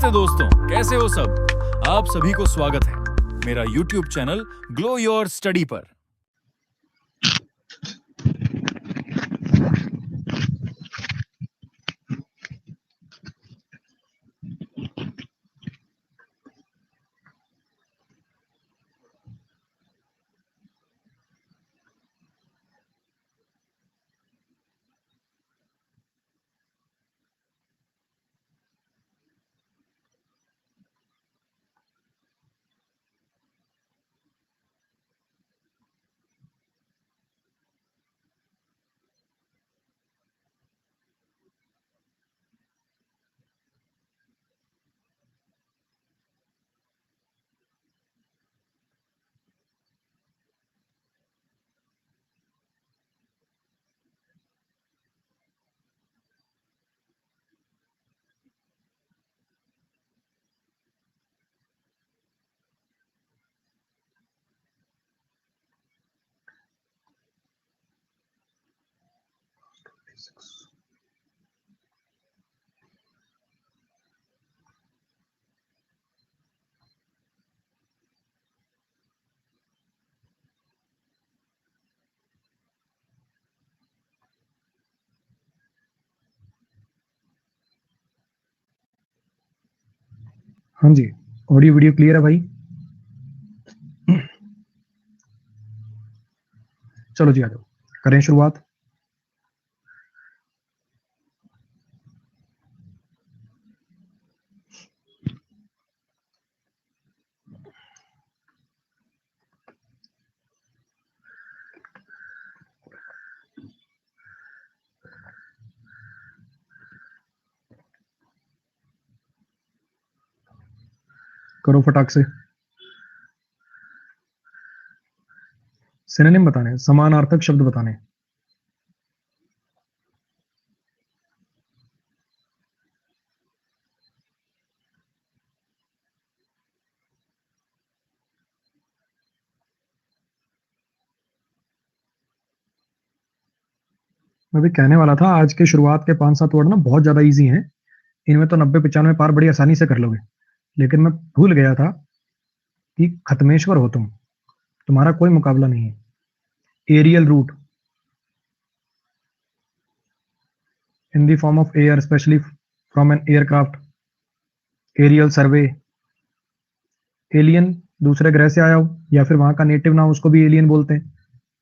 नमस्ते दोस्तों, कैसे हो सब। आप सभी को स्वागत है मेरा YouTube channel glow your study पर। हाँ जी, ऑडियो वीडियो क्लियर है भाई। चलो जी, आ जाओ, करें शुरुआत। करो फटाक से। सिनोनिम बताने, समानार्थक शब्द बताने। मैं भी कहने वाला था, आज के शुरुआत के 5-7 वर्ड ना बहुत ज्यादा इजी हैं। इनमें तो 90-95 पार बड़ी आसानी से कर लोगे। लेकिन मैं भूल गया था कि खत्मेश्वर हो तुम, तुम्हारा कोई मुकाबला नहीं है। Aerial route in the form of air, specially from an aircraft. Aerial survey, alien दूसरे ग्रह से आया हो या फिर वहां का नेटिव ना हो, उसको भी एलियन बोलते हैं।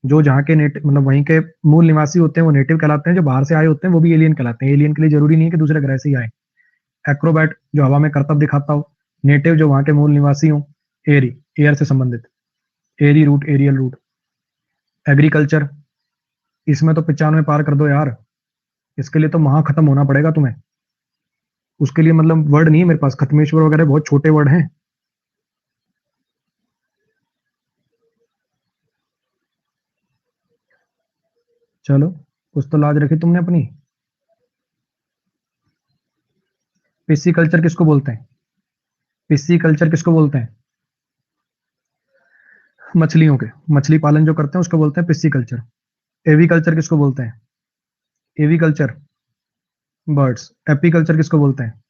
जो जहाँ के नेटिव मतलब वहीं के मूल निवासी होते हैं वो नेटिव कहलाते हैं, जो बाहर से आए होते हैं वो भी एलियन कहलाते हैं। एलियन के लिए जरूरी नहीं है कि दूसरे ग्रह से ही आए। एक्रोबैट जो हवा में करतब दिखाता हो। नेटिव जो वहां के मूल निवासी हो। एरी एयर से संबंधित, एरी रूट, एरियल रूट। एग्रीकल्चर, इसमें तो 95 पार कर दो यार। इसके लिए तो वहां खत्म होना पड़ेगा तुम्हें। उसके लिए मतलब वर्ड नहीं है मेरे पास, खत्मेश्वर वगैरह बहुत छोटे वर्ड हैं। चलो, कुछ तो लाज रखी तुमने अपनी। पिस्सी किसको बोलते हैं? पिस्सी कल्चर किसको बोलते हैं? मछलियों के, मछली पालन जो करते हैं उसको बोलते हैं पिस्सी कल्चर। एवी कल्चर किसको बोलते हैं? एवी कल्चर बर्ड्स। एपी कल्चर किसको बोलते हैं?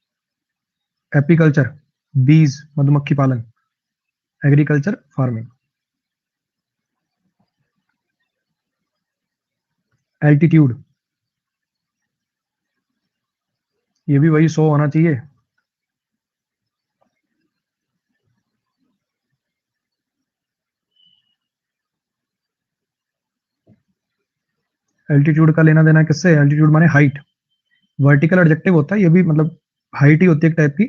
एपीकल्चर बीज, मधुमक्खी पालन। Agriculture farming. एल्टीट्यूड, ये भी वही 100 होना चाहिए। एल्टीट्यूड का लेना देना किससे? एल्टीट्यूड माने हाइट। वर्टिकल एडजेक्टिव होता है, ये भी मतलब हाइट ही होती है एक टाइप की,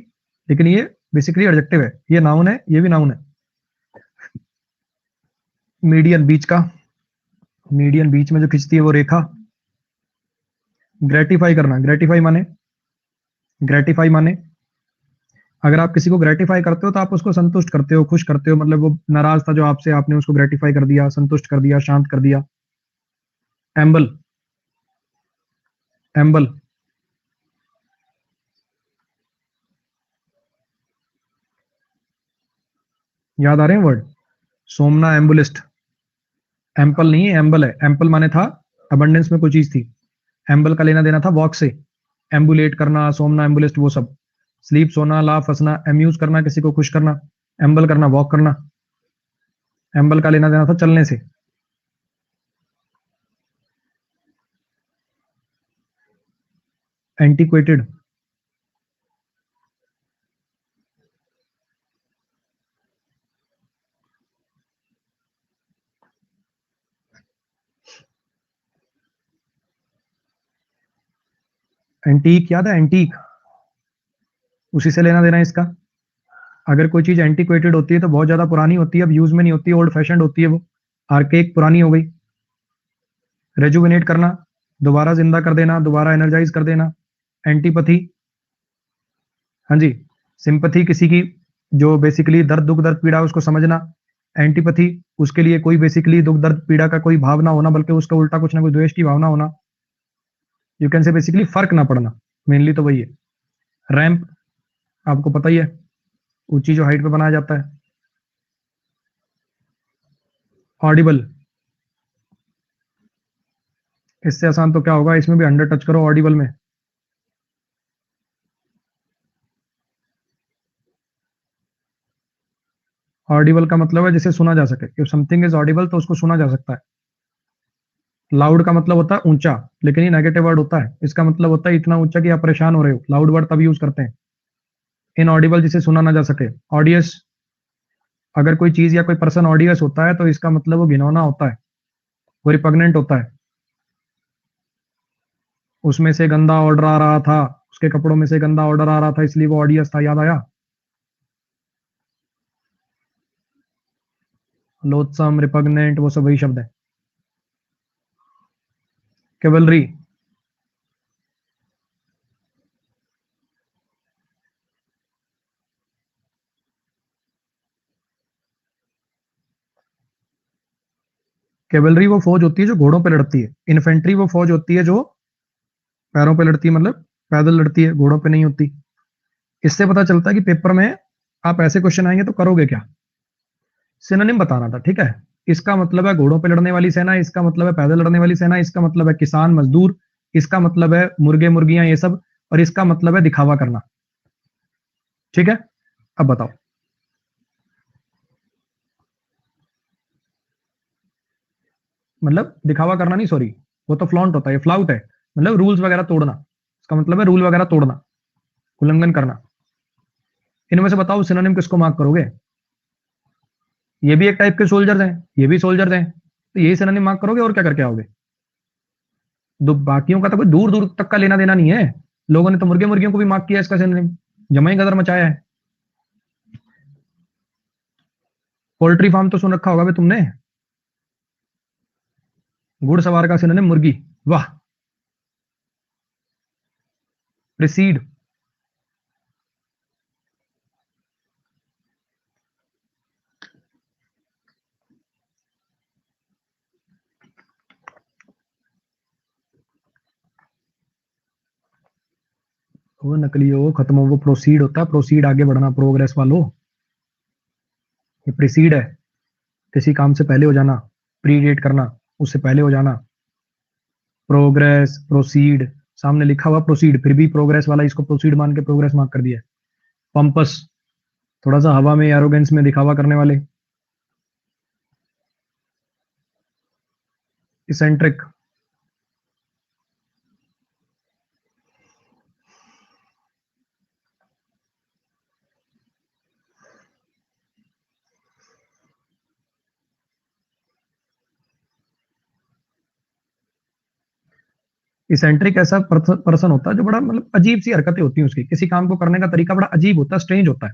लेकिन ये बेसिकली एडजेक्टिव है। ये नाउन है, ये भी नाउन है। मीडियन, बीच का। मीडियन बीच में जो खिंचती है वो रेखा। ग्रेटिफाई करना, ग्रेटिफाई माने अगर आप किसी को ग्रेटिफाई करते हो तो आप उसको संतुष्ट करते हो, खुश करते हो। मतलब वो नाराज था जो आपसे, आपने उसको ग्रेटिफाई कर दिया, संतुष्ट कर दिया, शांत कर दिया। एम्बल, एम्बल याद आ रहे हैं वर्ड? सोमना एम्बुलिस्ट। एम्पल नहीं है, एम्बल है। एम्पल माने था अबंडेंस में कोई चीज थी। एम्बल का लेना देना था वॉक से। एम्बुलेट करना, सोमना एम्बुलिस्ट, वो सब। स्लीप सोना, लाफ हंसना, अम्यूज करना, किसी को खुश करना, एम्बल करना वॉक करना। एम्बल का लेना देना था चलने से। एंटीक्वेटेड, एंटीक याद है, एंटीक, उसी से लेना देना है इसका। अगर कोई चीज एंटीक्वेटेड होती है तो बहुत ज्यादा पुरानी होती है, अब यूज में नहीं होती है, ओल्ड फैशन होती है वो। आर्केक पुरानी हो गई। रेजुविनेट करना, दोबारा जिंदा कर देना, दोबारा एनर्जाइज कर देना। एंटीपैथी, हाँ जी। सिंपैथी, किसी की जो बेसिकली दर्द दुख दर्द पीड़ा उसको समझना। एंटीपैथी, उसके लिए कोई बेसिकली दुख दर्द पीड़ा का कोई भाव ना होना, बल्कि उसका उल्टा कुछ ना कुछ द्वेष की भावना होना। यू कैन से बेसिकली फर्क ना पड़ना, मेनली तो वही है। रैंप आपको पता ही है, ऊंची जो हाइट पे बनाया जाता है। ऑडिबल, इससे आसान तो क्या होगा, इसमें भी अंडर टच करो ऑडिबल में। ऑडिबल का मतलब है जिसे सुना जा सके। इफ समथिंग इज ऑडिबल तो उसको सुना जा सकता है। लाउड का मतलब होता है ऊंचा, लेकिन ये नेगेटिव वर्ड होता है। इसका मतलब होता है इतना ऊंचा कि आप परेशान हो रहे हो। लाउड वर्ड तब यूज करते हैं। इनऑडिबल, जिसे सुना ना जा सके। ऑडियस, अगर कोई चीज या कोई पर्सन ऑडियस होता है तो इसका मतलब वो घिनौना होता है, वो रिपग्नेंट होता है। उसमें से गंदा ऑर्डर आ रहा था, उसके कपड़ों में से गंदा ऑर्डर आ रहा था, इसलिए वो ऑडियस था। याद आया? लोथसम, रिपग्नेंट, वो सब वही शब्द है। केवलरी, केवलरी वो फौज होती है जो घोड़ों पे लड़ती है। इन्फेंट्री वो फौज होती है जो पैरों पे लड़ती है, मतलब पैदल लड़ती है, घोड़ों पे नहीं होती। इससे पता चलता है कि पेपर में आप ऐसे क्वेश्चन आएंगे तो करोगे क्या। सिनोनिम बताना था, ठीक है। इसका मतलब है घोड़ों पे लड़ने वाली सेना, इसका मतलब है पैदल लड़ने वाली सेना, इसका मतलब है किसान मजदूर, इसका मतलब है मुर्गे मुर्गियां ये सब, और इसका मतलब है दिखावा करना। ठीक है, अब बताओ। मतलब दिखावा करना नहीं, सॉरी, वो तो फ्लॉन्ट होता है, फ्लाउट है। मतलब रूल्स वगैरह तोड़ना, इसका मतलब है रूल वगैरह तोड़ना, उल्लंघन करना। इनमें से बताओ सिनोनिम किसको मार्क करोगे। ये भी एक टाइप के सोल्जर्स हैं, ये भी सोल्जर्स हैं, तो यही सिनोनिम मार्क करोगे और क्या करके आओगे। बाकियों का तो कोई दूर दूर तक का लेना देना नहीं है। लोगों ने तो मुर्गे मुर्गियों को भी मार्क किया इसका सिनोनिम, जमा ही गदर मचाया है। पोल्ट्री फार्म तो सुन रखा होगा भाई तुमने। घुड़सवार का सिनोनिम मुर्गी। वाह। प्रिसीड, वो नकली हो खत्म हो, वो प्रोसीड होता है। प्रोसीड, आगे बढ़ना, प्रोग्रेस वालो। ये प्रिसीड है, किसी काम से पहले हो जाना, प्रीडेट करना, उससे पहले हो जाना। प्रोग्रेस, प्रोसीड, सामने लिखा हुआ प्रोसीड, फिर भी प्रोग्रेस वाला इसको प्रोसीड मान के प्रोग्रेस मार्क कर दिया। पंपस, थोड़ा सा हवा में एरोगेंस में दिखावा करने वाले। इसेंट्रिक, इसेंट्रिक ऐसा पर्सन होता है जो बड़ा मतलब अजीब सी हरकतें होती हैं उसकी, किसी काम को करने का तरीका बड़ा अजीब होता है, स्ट्रेंज होता है।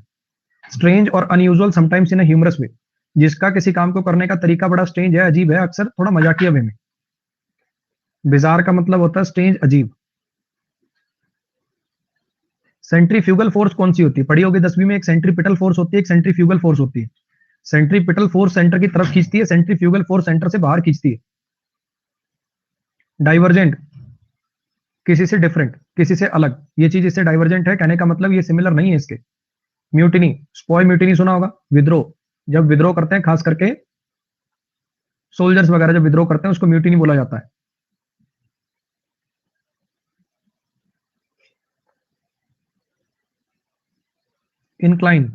स्ट्रेंज और unusual sometimes in humorous way. जिसका किसी काम को करने का तरीका बड़ा स्ट्रेंज है, अजीब है, अक्सर थोड़ा मजाकिया वे में। बिजार का मतलब होता है स्ट्रेंज, अजीब। सेंट्रीफ्यूगल फोर्स कौन सी होती है, पढ़ी होगी 10वीं में। एक सेंट्रीपिटल फोर्स होती है, एक सेंट्रीफ्यूगल फोर्स होती है। सेंट्रीपिटल फोर्स सेंटर की तरफ खींचती है, सेंट्रीफ्यूगल फोर्स सेंटर से बाहर खींचती है। डाइवर्जेंट, किसी से डिफरेंट, किसी से अलग। ये चीज इससे डाइवर्जेंट है, कहने का मतलब ये सिमिलर नहीं है इसके। म्यूटिनी, स्पॉय म्यूटिनी सुना होगा, विद्रोह। जब विद्रोह करते हैं, खास करके सोल्जर्स वगैरह जब विद्रोह करते हैं, उसको म्यूटिनी बोला जाता है। इंक्लाइन,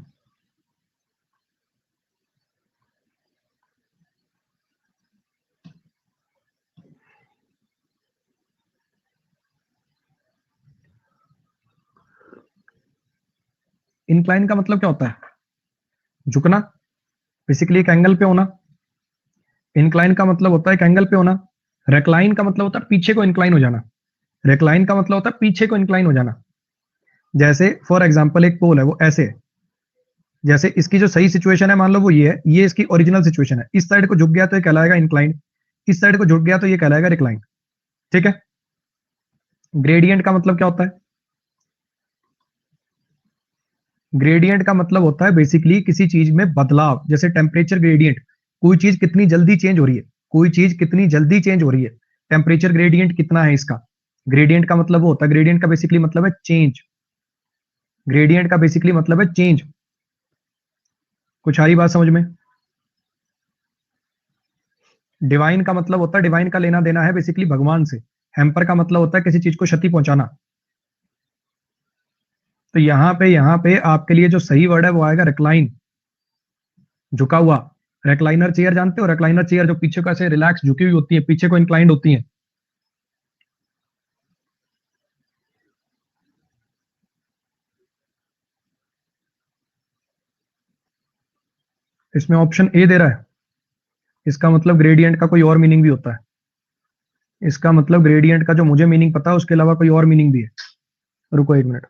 इंक्लाइन का मतलब क्या होता है? झुकना, बेसिकली एक एंगल पे होना। इंक्लाइन का मतलब होता है एक एंगल पे होना। रेक्लाइन का मतलब होता है पीछे को इंक्लाइन हो जाना। रेक्लाइन का मतलब होता है पीछे को इंक्लाइन हो जाना। जैसे फॉर एग्जांपल एक पोल है, वो ऐसे है। जैसे इसकी जो सही सिचुएशन है, मान लो वो ये है, ये इसकी ओरिजिनल सिचुएशन है। इस साइड को झुक गया तो ये कहलाएगा इंक्लाइन, इस साइड को झुक गया तो ये कहलाएगा रिक्लाइन। ठीक है। ग्रेडियंट का मतलब क्या होता है? ग्रेडियंट का मतलब होता है बेसिकली किसी चीज में बदलाव, जैसे टेम्परेचर ग्रेडियंट, कोई चीज कितनी जल्दी चेंज हो रही है, कोई चीज कितनी जल्दी चेंज हो रही है, टेम्परेचर ग्रेडियंट कितना है इसका। ग्रेडियंट का मतलब वो होता है, ग्रेडियंट का बेसिकली मतलब है चेंज। ग्रेडियंट का बेसिकली मतलब है चेंज। कुछ आ रही बात समझ में? डिवाइन का मतलब होता है, डिवाइन का लेना देना है बेसिकली भगवान से। हैम्पर का मतलब होता है किसी चीज को क्षति पहुंचाना। तो यहां पे आपके लिए जो सही वर्ड है वो आएगा रिक्लाइन, झुका हुआ। रेक्लाइनर चेयर जानते हो? रेक्लाइनर चेयर जो पीछे को ऐसे रिलैक्स झुकी हुई होती है, पीछे को इंक्लाइंड होती है। इसमें ऑप्शन ए दे रहा है, इसका मतलब ग्रेडियंट का कोई और मीनिंग भी होता है। इसका मतलब ग्रेडियंट का जो मुझे मीनिंग पता है उसके अलावा कोई और मीनिंग भी है। रुको एक minute.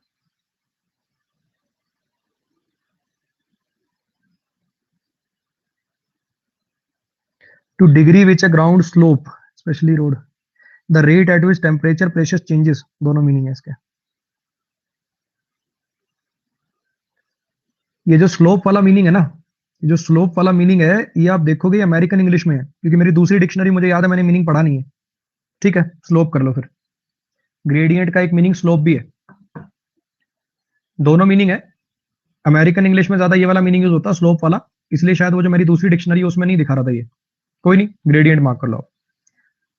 Two degree which a ground slope specially road, the rate at which temperature pressure changes, दोनों मीनिंग है इसके। ये जो स्लोप वाला मीनिंग है ना, ये जो स्लोप वाला मीनिंग है, ये आप देखोगे अमेरिकन इंग्लिश में है, क्योंकि मेरी दूसरी डिक्शनरी मुझे याद है, मैंने मीनिंग पढ़ा नहीं है। ठीक है, स्लोप कर लो फिर। ग्रेडियंट का एक मीनिंग स्लोप भी है, दोनों मीनिंग है। अमेरिकन इंग्लिश में ज्यादा ये वाला मीनिंग यूज होता है, स्लोप वाला, इसलिए शायद वो जो मेरी दूसरी डिक्शनरी है उसमें नहीं दिखा रहा था ये। कोई नहीं, ग्रेडियंट मार्क कर लो।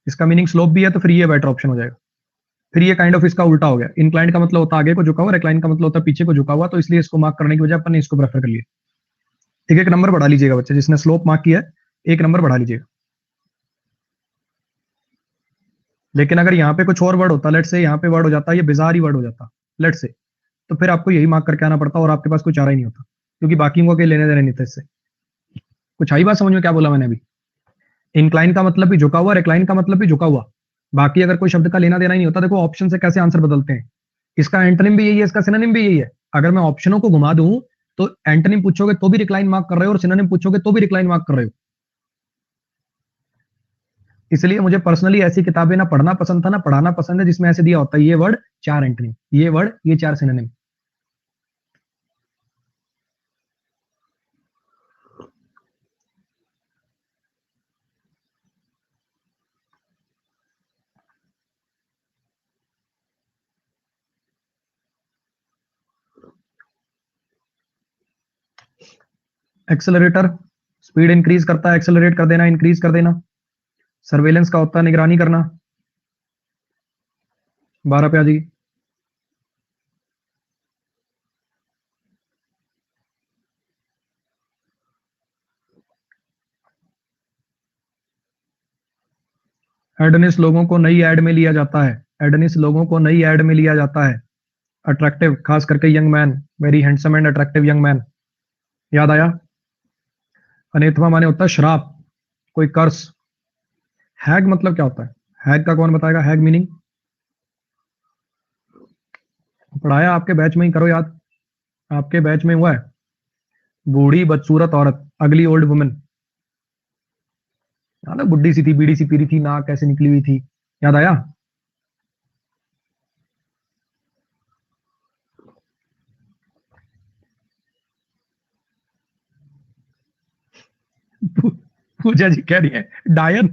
इसका मीनिंग स्लोप भी है तो फिर ये बेटर ऑप्शन हो जाएगा। फिर ये काइंड ऑफ इसका उल्टा हो गया। इंक्लाइंड का मतलब होता है आगे को झुका हुआ, रिक्लाइन का मतलब होता है पीछे को झुका हुआ, तो इसलिए इसको मार्क करने की वजह अपन ने इसको प्रेफर कर लिया। ठीक है, एक नंबर बढ़ा लीजिएगा बच्चे, जिसने स्लोप मार्क किया है एक नंबर बढ़ा लीजिएगा। लेकिन अगर यहाँ पे कुछ और वर्ड होता, लेट से यहाँ पे वर्ड हो जाता, ये बिजार ही वर्ड हो जाता, लेट से, तो फिर आपको यही मार्क करके आना पड़ता और आपके पास कोई चारा ही नहीं होता, क्योंकि बाकी को लेने देने नहीं थे इससे। कुछ आई बात समझ में क्या बोला मैंने अभी? इंक्लाइन का मतलब भी झुका हुआ, रिक्लाइन का मतलब भी झुका हुआ। बाकी अगर कोई शब्द का लेना देना ही नहीं होता, देखो ऑप्शन से कैसे आंसर बदलते हैं। इसका एंटोनिम भी यही है, इसका सिनोनिम भी यही है। अगर मैं ऑप्शनों को घुमा दूं तो एंटोनिम पूछोगे तो भी रिक्लाइन मार्क कर रहे हो और सिनोनिम पूछोगे तो भी रिक्लाइन मार्क कर रहे हो। इसलिए मुझे पर्सनली ऐसी किताबें ना पढ़ना पसंद था ना पढ़ाना पसंद है जिसमें ऐसे दिया होता है ये वर्ड चार एंटोनिम, ये वर्ड ये चार सिनोनिम। एक्सेलरेटर स्पीड इंक्रीज करता है, एक्सेलरेट कर देना, इंक्रीज कर देना। सर्वेलेंस का होता है निगरानी करना। 12 पे आ जाइए। एडनिस लोगों को नई एड में लिया जाता है, एडनिस लोगों को नई एड में लिया जाता है। अट्रैक्टिव, खास करके young man, very handsome and attractive young man. याद आया? अनेथमा माने होता है श्राप, कोई कर्स। हैग मतलब क्या होता है? हैग का कौन बताएगा? हैग मीनिंग पढ़ाया आपके बैच में ही, करो याद, आपके बैच में हुआ है। बूढ़ी बदसूरत औरत, अगली ओल्ड वुमेन। याद है? बुढ़ी सी थी, बीड़ी सी पी रही थी, नाक कैसे निकली हुई थी। याद आया? पूजा जी कह रही है डायन।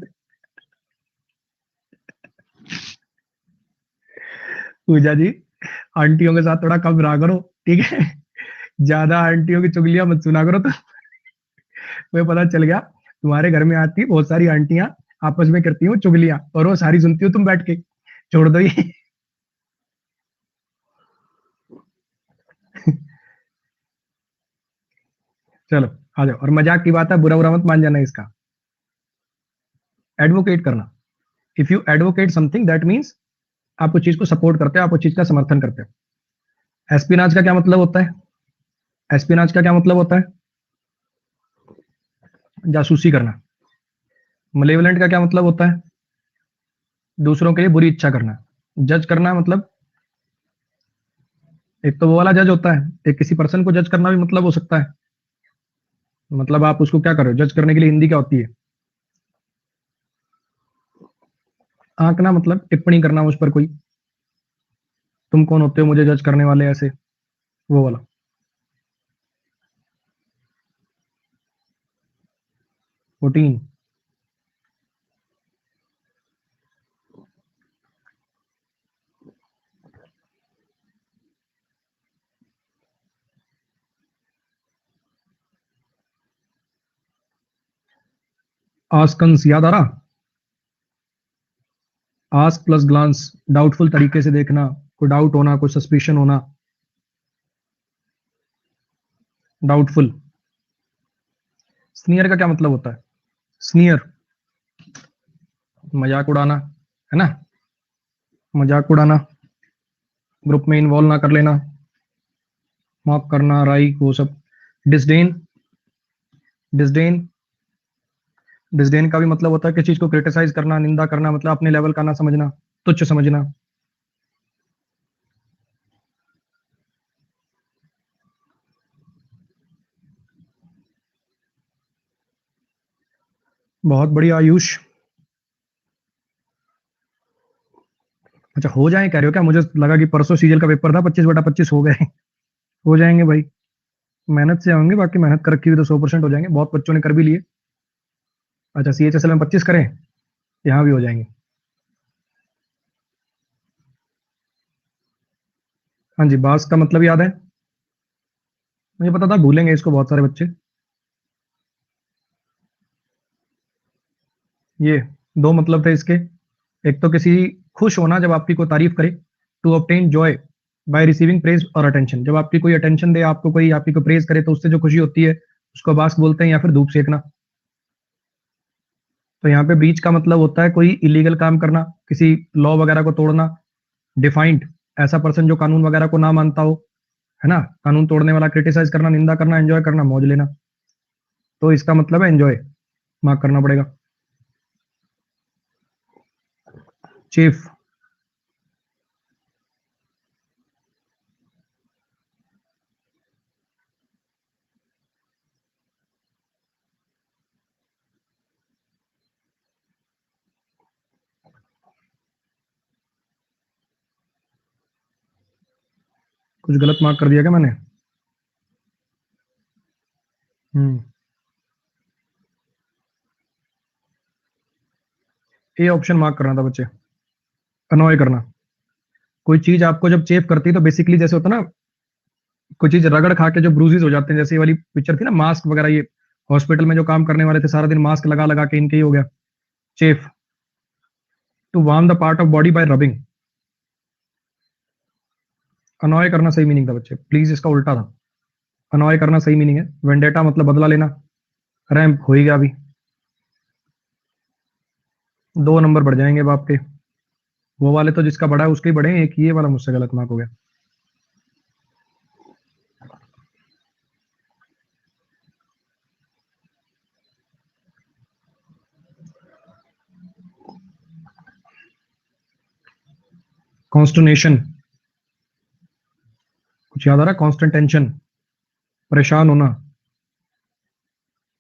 पूजा जी, आंटियों के साथ थोड़ा कम रहा करो, ठीक है? ज्यादा आंटियों की चुगलियां मत सुना करो। तो मुझे पता चल गया तुम्हारे घर में आती बहुत सारी आंटियां, आपस में करती हो चुगलियां, और वो सारी सुनती हो तुम बैठ के। छोड़ दो ये। चलो आ जाओ। और मजाक की बात है, बुरा बुरा मत मान जाना इसका। एडवोकेट करना, if you advocate something that means आप उस चीज को सपोर्ट करते हो, आप उस चीज का समर्थन करते हो। एस्पिनाज का क्या मतलब होता है? एस्पिनाज का क्या मतलब होता है? जासूसी करना। मलेवलेंट का क्या मतलब होता है? दूसरों के लिए बुरी इच्छा करना। जज करना मतलब, एक तो वो वाला जज होता है, एक किसी पर्सन को जज करना भी मतलब हो सकता है। मतलब आप उसको क्या कर रहे हो, जज करने के लिए हिंदी क्या होती है? आंकना, मतलब टिप्पणी करना उस पर कोई, तुम कौन होते हो मुझे जज करने वाले, ऐसे, वो वाला। फोर्टीन। आस्कंस याद आ रहा? आस्क प्लस ग्लांस, डाउटफुल तरीके से देखना, कोई डाउट होना, कोई सस्पिशन होना, डाउटफुल। स्नीयर का क्या मतलब होता है? स्नीयर, मजाक उड़ाना, है ना? मजाक उड़ाना, ग्रुप में इन्वॉल्व ना कर लेना, मॉक करना, राई, वो सब। डिसडेन, डिसडेन, डिसडेन का भी मतलब होता है किसी चीज को क्रिटिसाइज करना, निंदा करना, मतलब अपने लेवल का ना समझना, तुच्छ समझना। बहुत बढ़िया आयुष। अच्छा, हो जाए कह रहे हो क्या? मुझे लगा कि परसों सीजल का पेपर था, 25/25 हो गए। हो जाएंगे भाई, मेहनत से होंगे, बाकी मेहनत कर रखी हुई तो 100% हो जाएंगे, बहुत बच्चों ने कर भी लिए। अच्छा, CHSL में 25 करें, यहाँ भी हो जाएंगे। हाँ जी, बास का मतलब याद है? मुझे पता था भूलेंगे इसको बहुत सारे बच्चे। ये दो मतलब थे इसके। एक तो किसी, खुश होना जब आपकी कोई तारीफ करे, to obtain joy by receiving praise और अटेंशन, जब आपकी कोई अटेंशन दे, आपको कोई आपकी को प्रेज करे तो उससे जो खुशी होती है, उसको बास्क बोलते हैं, या फिर धूप सेकना। तो यहाँ पे ब्रीच का मतलब होता है कोई इलीगल काम करना, किसी लॉ वगैरह को तोड़ना। डिफाइंड, ऐसा पर्सन जो कानून वगैरह को ना मानता हो, है ना? कानून तोड़ने वाला, क्रिटिसाइज करना, निंदा करना, एंजॉय करना, मौज लेना। तो इसका मतलब है एंजॉय, मार्क करना पड़ेगा। चीफ, कुछ गलत मार्क कर दिया क्या मैंने? हम्म। ए ऑप्शन मार्क करना था बच्चे। अनॉय करना, कोई चीज आपको जब चेप करती है तो बेसिकली जैसे होता है ना, कोई चीज रगड़ खा के जो ब्रूजेस हो जाते हैं, जैसे ये वाली पिक्चर थी ना, मास्क वगैरह, ये हॉस्पिटल में जो काम करने वाले थे सारा दिन मास्क लगा लगा के, इनके ही हो गया chafe. To warm the part of body by rubbing. Annoy करना सही मीनिंग था बच्चे, प्लीज इसका उल्टा था। अनॉय करना सही मीनिंग है, वेंडेटा मतलब बदला लेना। रैंप हो ही गया अभी, 2 नंबर बढ़ जाएंगे अब आपके। वो वाले तो जिसका बड़ा है उसके ही बढ़े हैं, एक ये वाला मुझसे गलत मार्क हो गया। कॉन्स्टनेशन, कुछ याद आ रहा? कॉन्स्टेंट टेंशन, परेशान होना,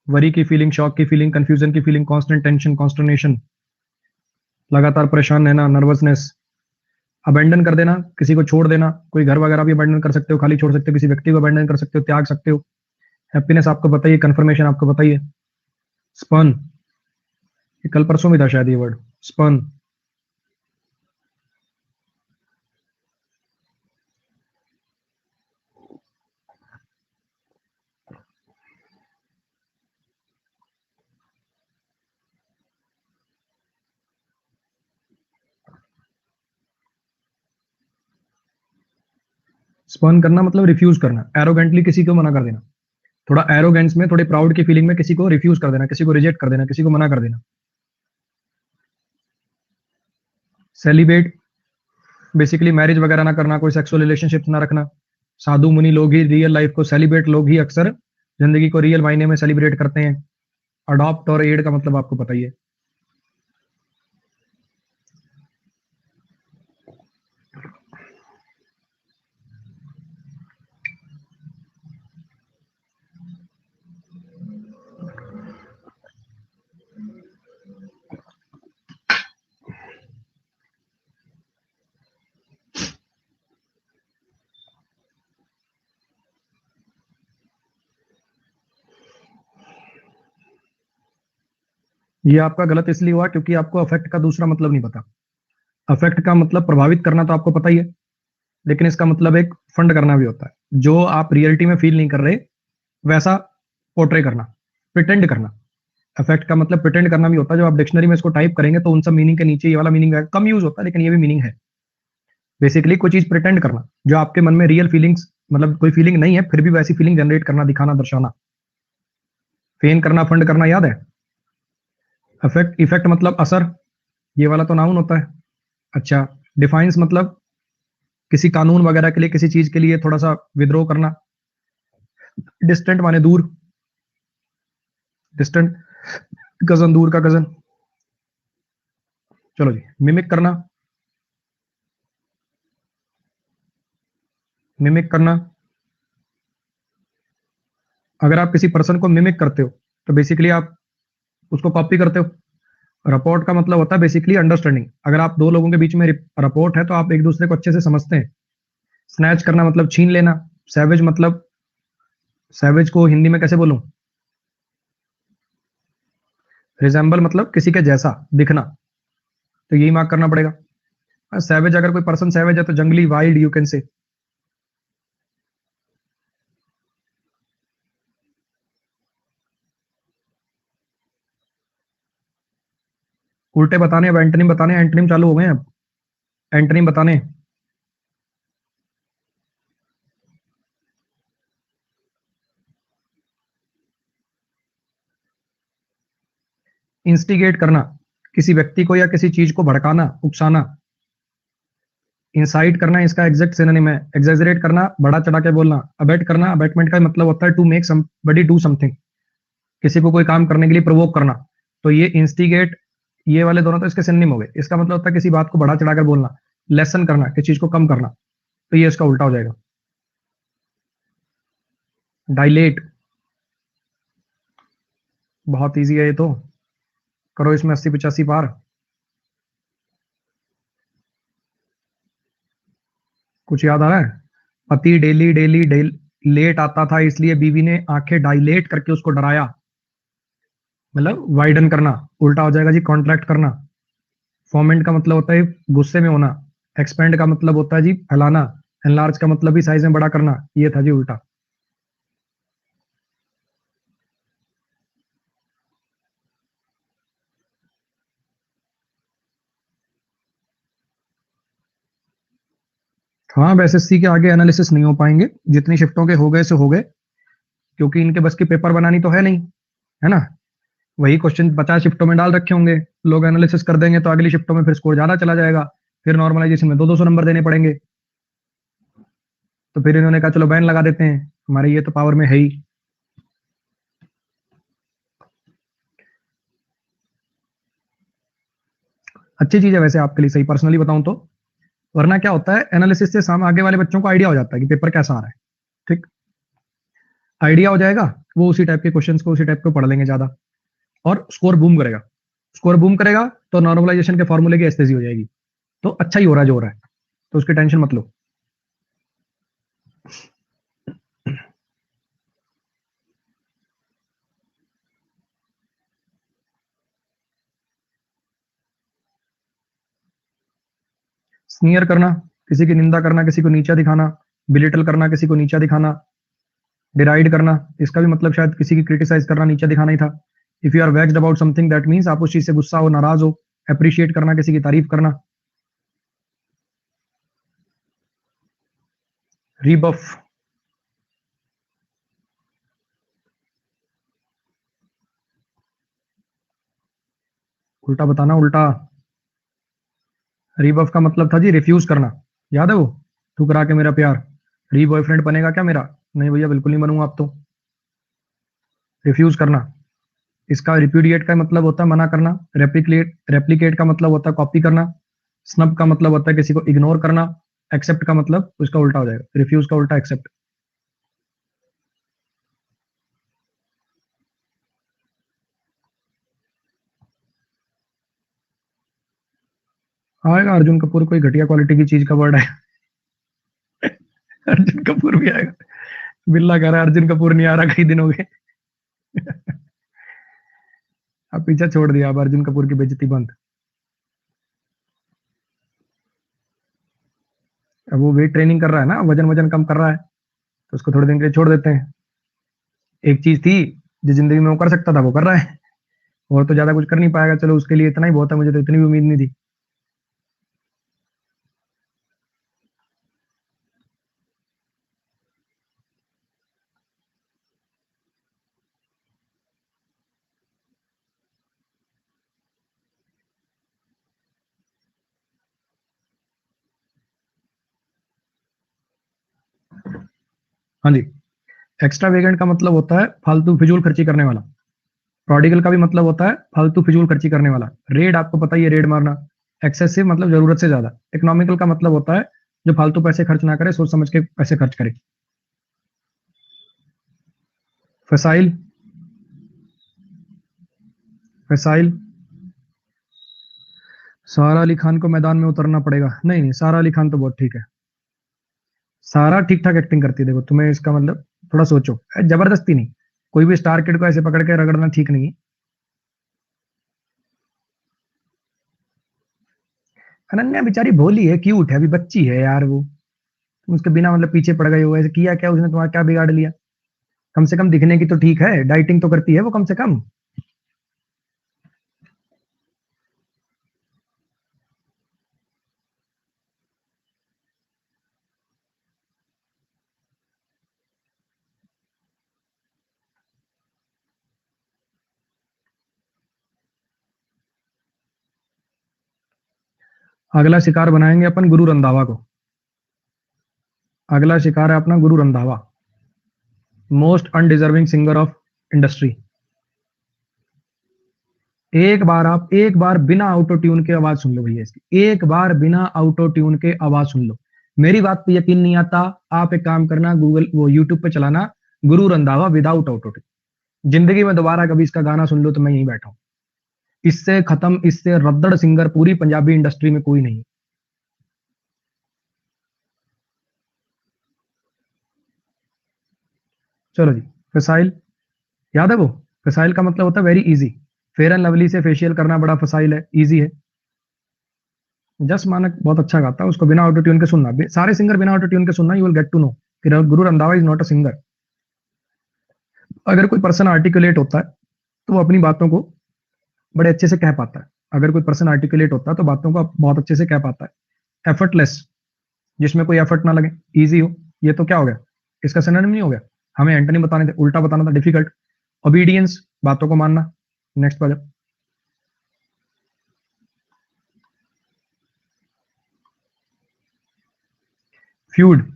वरी की फीलिंग, शॉक की फीलिंग, कंफ्यूजन की फीलिंग, कॉन्स्टेंट टेंशन, कॉन्स्टनेशन, लगातार परेशान रहना, नर्वसनेस। अबेंडन कर देना, किसी को छोड़ देना, कोई घर वगैरह भी अबेंडन कर सकते हो, खाली छोड़ सकते हो, किसी व्यक्ति को अबेंडन कर सकते हो, त्याग सकते हो। हैप्पीनेस आपको बताइए, कंफर्मेशन आपको बताइए। स्पन, ये कल परसों में था शायद ये वर्ड, स्पन। स्पन करना मतलब रिफ्यूज करना, एरोगेंटली किसी को मना कर देना। थोड़ा एरोगेंस में, थोड़ी प्राउड की फीलिंग में किसी को रिफ्यूज कर देना, किसी को रिजेक्ट कर देना, किसी को मना कर देना। सेलिब्रेट बेसिकली मैरिज वगैरह ना करना, कोई सेक्सुअल रिलेशनशिप ना रखना। साधु मुनि लोग ही रियल लाइफ को सेलिब्रेट, लोग ही अक्सर जिंदगी को रियल मायने में सेलिब्रेट करते हैं। अडॉप्ट और एड का मतलब आपको पता ही है। ये आपका गलत इसलिए हुआ क्योंकि आपको अफेक्ट का दूसरा मतलब नहीं पता। अफेक्ट का मतलब प्रभावित करना तो आपको पता ही है, लेकिन इसका मतलब एक फंड करना भी होता है। जो आप रियलिटी में फील नहीं कर रहे वैसा पोर्ट्रे करना, प्रिटेंड करना। अफेक्ट का मतलब प्रिटेंड करना भी होता है। जब आप डिक्शनरी में इसको टाइप करेंगे तो उन सब मीनिंग के नीचे ये वाला मीनिंग कम यूज होता है, लेकिन ये भी मीनिंग है। बेसिकली कोई चीज प्रिटेंड करना, जो आपके मन में रियल फीलिंग्स, मतलब कोई फीलिंग नहीं है फिर भी वैसी फीलिंग जनरेट करना, दिखाना, दर्शाना। फेन करना, फंड करना याद है। अफेक्ट, इफेक्ट मतलब असर, ये वाला तो नाउन होता है। अच्छा, डिफाइंस मतलब किसी कानून वगैरह के लिए, किसी चीज के लिए थोड़ा सा विद्रोह करना। डिस्टेंट माने दूर, डिस्टेंट कजन, दूर का कजन। चलो जी, मिमिक करना, मिमिक करना। अगर आप किसी पर्सन को मिमिक करते हो तो बेसिकली आप उसको कॉपी करते हो। रपोर्ट का मतलब होता है बेसिकली अंडरस्टैंडिंग। अगर आप दो लोगों के बीच में रपोर्ट है तो आप एक दूसरे को अच्छे से समझते हैं। स्नैच करना मतलब छीन लेना। सैवेज मतलब, सैवेज को हिंदी में कैसे बोलूं? रिजेंबल मतलब किसी के जैसा दिखना, तो यही मार्क करना पड़ेगा। सैवेज, अगर कोई पर्सन सैवेज है तो जंगली, वाइल्ड यू कैन से। उल्टे बताने, अब एंटनीम बताने, एंटनीम चालू हो गए हैं अब। एंटनीम बताने, इंस्टिगेट करना, किसी व्यक्ति को या किसी चीज को भड़काना, उकसाना। इंसाइट करना इसका एग्जैक्ट सिनोनिम है, एग्जेजरेट करना, बड़ा चढ़ा के बोलना। अबेट करना, अबेटमेंट का मतलब होता है to make somebody do something, किसी को कोई काम करने के लिए प्रवोक करना। तो ये इंस्टिगेट, ये वाले दोनों तो इसके सिनोनिम हो गए। इसका मतलब होता है किसी बात को बढ़ा चढ़ाकर बोलना। लेसन करना, किसी चीज को कम करना, तो ये इसका उल्टा हो जाएगा। डायलेट, बहुत इजी है ये तो, करो इसमें 80 85 पार। कुछ याद आ रहा है? पति डेली डेली लेट आता था, इसलिए बीवी ने आंखें डायलेट करके उसको डराया। मतलब वाइडन करना, उल्टा हो जाएगा जी कॉन्ट्रैक्ट करना। फॉर्मेंट का मतलब होता है गुस्से में होना। एक्सपेंड का मतलब होता है जी फैलाना। एनलार्ज का मतलब भी साइज में बड़ा करना। ये था जी उल्टा। हाँ, अब एसएससी के आगे एनालिसिस नहीं हो पाएंगे, जितनी शिफ्टों के हो गए से हो गए, क्योंकि इनके बस की पेपर बनानी तो है नहीं, है ना। वही क्वेश्चन 50 शिफ्टों में डाल रखे होंगे, लोग एनालिसिस कर देंगे तो अगली शिफ्टों में फिर स्कोर ज्यादा चला जाएगा। फिर नॉर्मलाइजेशन में 200 200 नंबर देने पड़ेंगे। तो फिर इन्होंने कहा चलो बैन लगा देते हैं, हमारे ये तो पावर में है ही। अच्छी चीज है वैसे आपके लिए, सही पर्सनली बताऊं तो। वरना क्या होता है, एनालिसिस से सामने आगे वाले बच्चों को आइडिया हो जाता है कि पेपर कैसा आ रहा है। ठीक, आइडिया हो जाएगा, वो उसी टाइप के क्वेश्चंस को, उसी टाइप को पढ़ लेंगे ज्यादा, और स्कोर बूम करेगा। स्कोर बूम करेगा तो नॉर्मलाइजेशन के फॉर्मूले की एस्टेजी हो जाएगी। तो अच्छा ही हो रहा है जो हो रहा है, तो उसकी टेंशन मत लो। स्नियर करना, किसी की निंदा करना, किसी को नीचा दिखाना। बिलिटल करना, किसी को नीचा दिखाना। डिराइड करना, इसका भी मतलब शायद किसी की क्रिटिसाइज करना, नीचा दिखाना ही था। If you are vexed about something, that means आप उस चीज से गुस्सा हो, नाराज हो। अप्रिशिएट करना, किसी की तारीफ करना। रीबफ, उल्टा बताना, उल्टा। रीबफ का मतलब था जी रिफ्यूज करना, याद है वो, ठुकरा के मेरा प्यार। री बॉयफ्रेंड बनेगा क्या मेरा? नहीं भैया, बिल्कुल नहीं बनूंगा अब तो। रिफ्यूज करना, इसका रिप्यूडिएट का मतलब होता है मना करना। रेप्लिकेट का मतलब होता है कॉपी करना। स्नब का मतलब होता है किसी को इग्नोर करना। एक्सेप्ट का मतलब उसका उल्टा हो जाएगा, रिफ्यूज का उल्टा एक्सेप्ट। आएगा अर्जुन कपूर, कोई घटिया क्वालिटी की चीज का वर्ड है। अर्जुन कपूर भी आएगा। बिल्ला कह रहा है अर्जुन कपूर नहीं आ रहा, कई दिन हो गए। अब पीछे छोड़ दिया, अब अर्जुन कपूर की बेइज्जती बंद। अब वो वेट ट्रेनिंग कर रहा है ना, वजन वजन कम कर रहा है, तो उसको थोड़े दिन के लिए छोड़ देते हैं। एक चीज थी जो जिंदगी में वो कर सकता था वो कर रहा है, और तो ज्यादा कुछ कर नहीं पाएगा, चलो उसके लिए इतना ही बहुत है, मुझे तो इतनी भी उम्मीद नहीं थी। हाँ जी। एक्स्ट्रा वेगेंट का मतलब होता है फालतू फिजूल खर्ची करने वाला। प्रोडिगल का भी मतलब होता है फालतू फिजूल खर्ची करने वाला। रेड आपको पता ही है, रेड मारना। एक्सेसिव मतलब जरूरत से ज्यादा। इकोनॉमिकल का मतलब होता है जो फालतू पैसे खर्च ना करे, सोच समझ के पैसे खर्च करे। फसाइल, फसाइल। सारा अली खान को मैदान में उतरना पड़ेगा, नहीं नहीं, सारा अली खान तो बहुत ठीक है। सारा ठीक ठाक एक्टिंग करती है, देखो तुम्हें इसका मतलब थोड़ा सोचो, जबरदस्ती नहीं। कोई भी स्टार किड को ऐसे पकड़ के रगड़ना ठीक नहीं है। अनन्या बेचारी भोली है, क्यूट है, अभी बच्ची है यार वो। तुम उसके बिना मतलब पीछे पड़ गए हो, ऐसे किया क्या उसने, तुम्हारा क्या बिगाड़ लिया? कम से कम दिखने की तो ठीक है, डाइटिंग तो करती है वो कम से कम। अगला शिकार बनाएंगे अपन गुरु रंधावा को। अगला शिकार है अपना Guru Randhawa, most undeserving singer of industry. एक बार आप, एक बार बिना ऑटो ट्यून के आवाज सुन लो भैया इसकी, एक बार बिना ऑटो ट्यून के आवाज सुन लो। मेरी बात पे यकीन नहीं आता, आप एक काम करना, गूगल वो यूट्यूब पे चलाना, Guru Randhawa without auto tune. जिंदगी में दोबारा कभी इसका गाना सुन लो तो मैं यहीं बैठा हूं। इससे खत्म, इससे रद्दड़ सिंगर पूरी पंजाबी इंडस्ट्री में कोई नहीं। चलो जी। फसाइल, याद है वो? फसाइल का मतलब होता है very easy. Fair and lovely से फेशियल करना बड़ा फसाइल है, इजी है। जस मानक बहुत अच्छा गाता है, उसको बिना ऑटो ट्यून के सुनना, सारे सिंगर बिना ऑटो ट्यून के सुनना, you will get to know कि Guru Randhawa is not a singer. अगर कोई पर्सन आर्टिकुलेट होता है तो वो अपनी बातों को बड़े अच्छे से कह पाता है। अगर कोई पर्सन आर्टिकुलेट होता है तो बातों को बहुत अच्छे से कह पाता है। एफर्टलेस, जिसमें कोई एफर्ट ना लगे, इजी हो, ये तो क्या हो गया, इसका सिनोनिम नहीं हो गया? हमें एंटनी बताने थे, उल्टा बताना था, डिफिकल्ट। ओबीडियंस, बातों को मानना। नेक्स्ट पर। फ्यूड,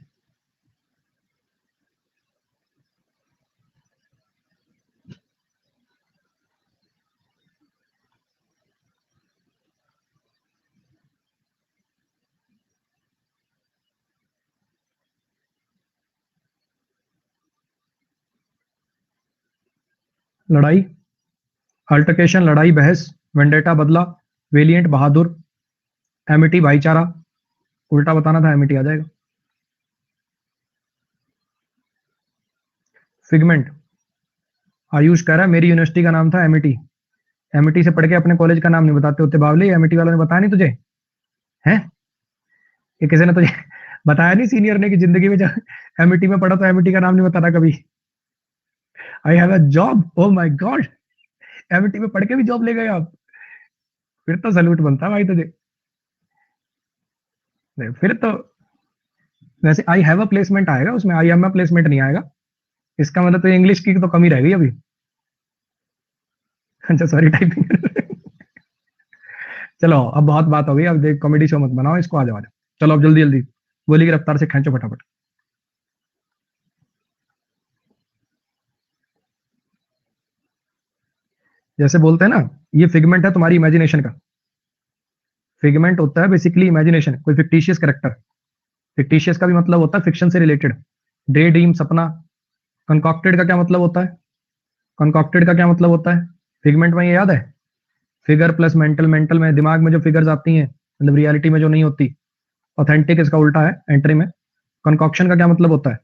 लड़ाई, अल्टरकेशन लड़ाई बहस, वेंडेटा बदला, वेलिएंट बहादुर, एमिटी भाईचारा। उल्टा बताना था, एमिटी आ जाएगा। फिगमेंट, आयुष कह रहा है मेरी यूनिवर्सिटी का नाम था एमिटी। एमिटी से पढ़ के अपने कॉलेज का नाम नहीं बताते होते बावले, एमिटी वालों ने बताया नहीं तुझे? है, ये किसी ने तुझे बताया नहीं, सीनियर ने, कि जिंदगी में जब एमिटी में पढ़ा तो एमिटी का नाम नहीं बताना कभी? I have a job, oh my God, Amity में पढ़ के भी जॉब ले गए आप? फिर तो सल्यूट बनता है भाई तुझे। नहीं, फिर तो वैसे आई हैव अ प्लेसमेंट आएगा उसमें, आई एम अ प्लेसमेंट नहीं आएगा। इसका मतलब तो इंग्लिश की तो कमी रह गई अभी। अच्छा सॉरी, टाइपिंग। चलो अब बहुत बात हो गई, अब देख कॉमेडी शो मत बनाओ इसको, आ जाओ आ जाओ। चलो अब जल्दी जल्दी गोली की रफ्तार से खींचो फटाफट। जैसे बोलते हैं ना, ये फिगमेंट है तुम्हारी इमेजिनेशन का। फिगमेंट होता है बेसिकली इमेजिनेशन, कोई फिक्टिशियस कैरेक्टर। फिक्टिशियस का भी मतलब होता है फिक्शन से रिलेटेड। डे ड्रीम, सपना। कंकॉक्टेड का क्या मतलब होता है? कंकॉक्टेड का क्या मतलब होता है? फिगमेंट में ये याद है? फिगर प्लस मेंटल, मेंटल में दिमाग में जो फिगर्स आती हैं, मतलब रियलिटी में जो नहीं होती। ऑथेंटिक इसका उल्टा है एंट्री में। कंकॉक्शन का क्या मतलब होता है?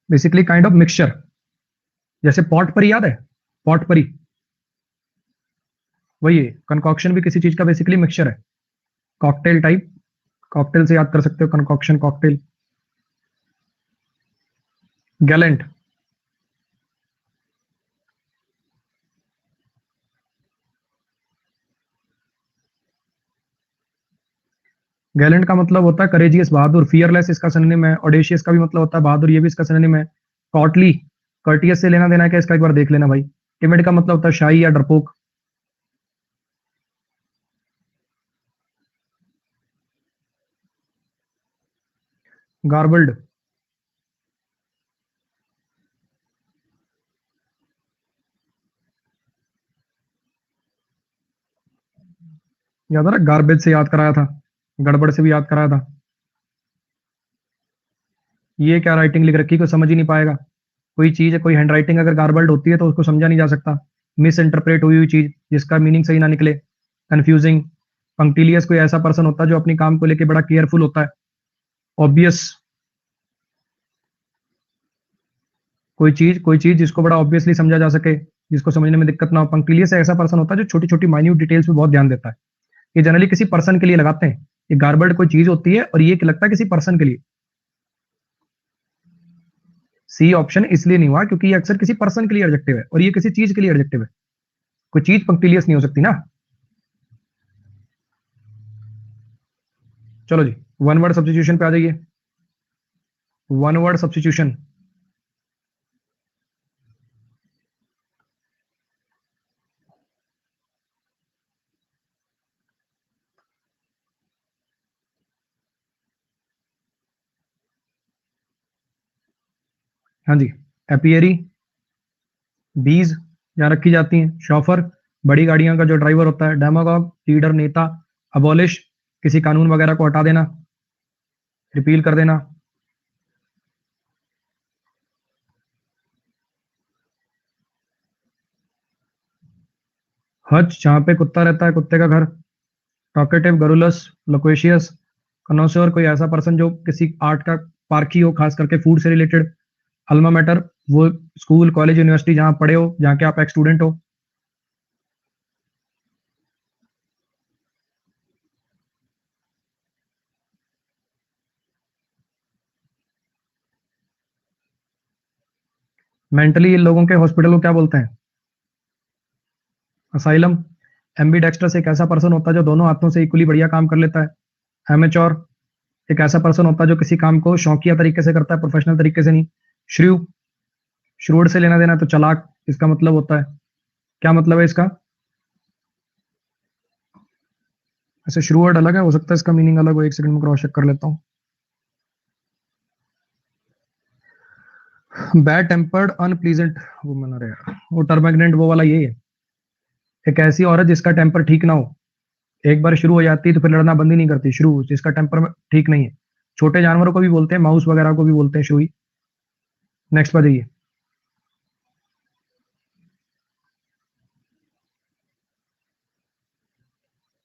Basically kind of mixture. जैसे पॉट परी याद है? पॉट परी, वही है। कंकॉक्शन भी किसी चीज का बेसिकली मिक्सचर है। कॉकटेल टाइप, कॉकटेल से याद कर सकते हो, कंकॉक्शन कॉकटेल। गैलेंट। गैलेंट का मतलब होता है करेजियस, बहादुर। फियरलेस इसका सिनोनिम है। ऑडेशियस का भी मतलब होता है बहादुर, ये भी इसका सिनोनिम है। कॉटली, कर्टियस से लेना देना है क्या इसका, एक बार देख लेना भाई। टिमिड का मतलब होता है शाही या डरपोक। गार्बल्ड। याद है ना, गार्बेज से याद कराया था, गड़बड़ से भी याद कराया था। ये क्या राइटिंग लिख रखी, कोई समझ ही नहीं पाएगा। कोई चीज है, कोई हैंडराइटिंग अगर गार्बल्ड होती है तो उसको समझा नहीं जा सकता। मिस इंटरप्रेट हुई हुई चीज जिसका मीनिंग सही ना निकले, कंफ्यूजिंग। पंक्टिलियस कोई ऐसा पर्सन होता है जो अपनी काम को लेके बड़ा केयरफुल होता है। ऑब्वियस, कोई चीज जिसको बड़ा ऑब्वियसली समझा जा सके, जिसको समझने में दिक्कत ना हो। पंक्टिलियस ऐसा पर्सन होता है जो छोटी छोटी माइन्यूट डिटेल्स पे बहुत ध्यान देता है। ये जनरली किसी पर्सन के लिए लगाते हैं। ये गार्बल्ड कोई चीज होती है और ये लगता है किसी पर्सन के लिए। सी ऑप्शन इसलिए नहीं हुआ क्योंकि ये अक्सर किसी पर्सन के लिए एडजेक्टिव है और ये किसी चीज के लिए एडजेक्टिव है। कोई चीज पंक्टिलियस नहीं हो सकती ना। चलो जी, वन वर्ड सब्स्टिट्यूशन पे आ जाइए। One word substitution. हाँ जी। एपियरी, बीज यहाँ रखी जाती हैं। शॉफर, बड़ी गाड़ियों का जो ड्राइवर होता है। डेमागॉग, लीडर, नेता। अबॉलिश, किसी कानून वगैरह को हटा देना, रिपील कर देना। हच, जहाँ पे कुत्ता रहता है, कुत्ते का घर। टॉकेटिव, गरुलस, लोक्वेशियस। कनोसोर, कोई ऐसा पर्सन जो किसी आर्ट का पारखी हो, खास करके फूड से रिलेटेड। अल्मा मैटर, वो स्कूल कॉलेज यूनिवर्सिटी जहाँ पढ़े हो, जहाँ के आप एक स्टूडेंट हो। मेंटली इन लोगों के हॉस्पिटल को क्या बोलते हैं? असाइलम। एम्बीडेक्स्ट्रस, एक ऐसा पर्सन होता है जो दोनों हाथों से इक्वली बढ़िया काम कर लेता है। एमेच्योर, एक ऐसा पर्सन होता है जो किसी काम को शौकिया तरीके से करता है, प्रोफेशनल तरीके से नहीं। श्रीव, श्रूड से लेना देना तो चालाक इसका मतलब होता है। क्या मतलब है इसका? ऐसे श्रूअर्ड अलग है, हो सकता है इसका मीनिंग अलग हो। एक सेकंड में क्रॉस चेक कर लेता हूँ। बैड टेम्पर्ड, अनप्लीजेंट वुमन, अरे यार वो टर्मेग्नेंट वो वाला ये है। एक ऐसी औरत जिसका टेम्पर ठीक ना हो, एक बार शुरू हो जाती है तो फिर लड़ना बंद ही नहीं करती। शुरू, जिसका टेम्पर ठीक नहीं है। छोटे जानवरों को भी बोलते हैं, माउस वगैरह को भी बोलते हैं शुरू। नेक्स्ट पर जाइए।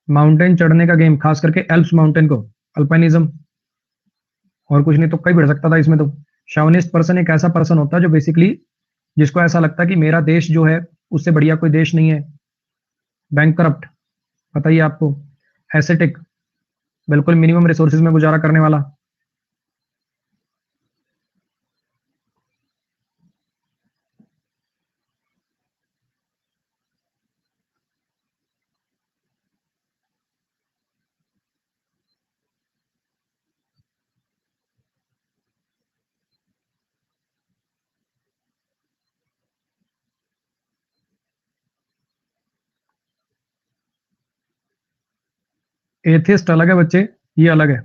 माउंटेन चढ़ने का गेम, खास करके एल्प्स माउंटेन को अल्पाइनिज्म। और कुछ नहीं, तो कई बढ़ सकता था इसमें तो। शावनिस्ट पर्सन एक ऐसा पर्सन होता है जो बेसिकली, जिसको ऐसा लगता है कि मेरा देश जो है उससे बढ़िया कोई देश नहीं है। बैंक करप्ट, बताइए आपको। एसेटिक, बिल्कुल मिनिमम रिसोर्सेज में गुजारा करने वाला। एथिस्ट अलग है बच्चे, ये अलग है।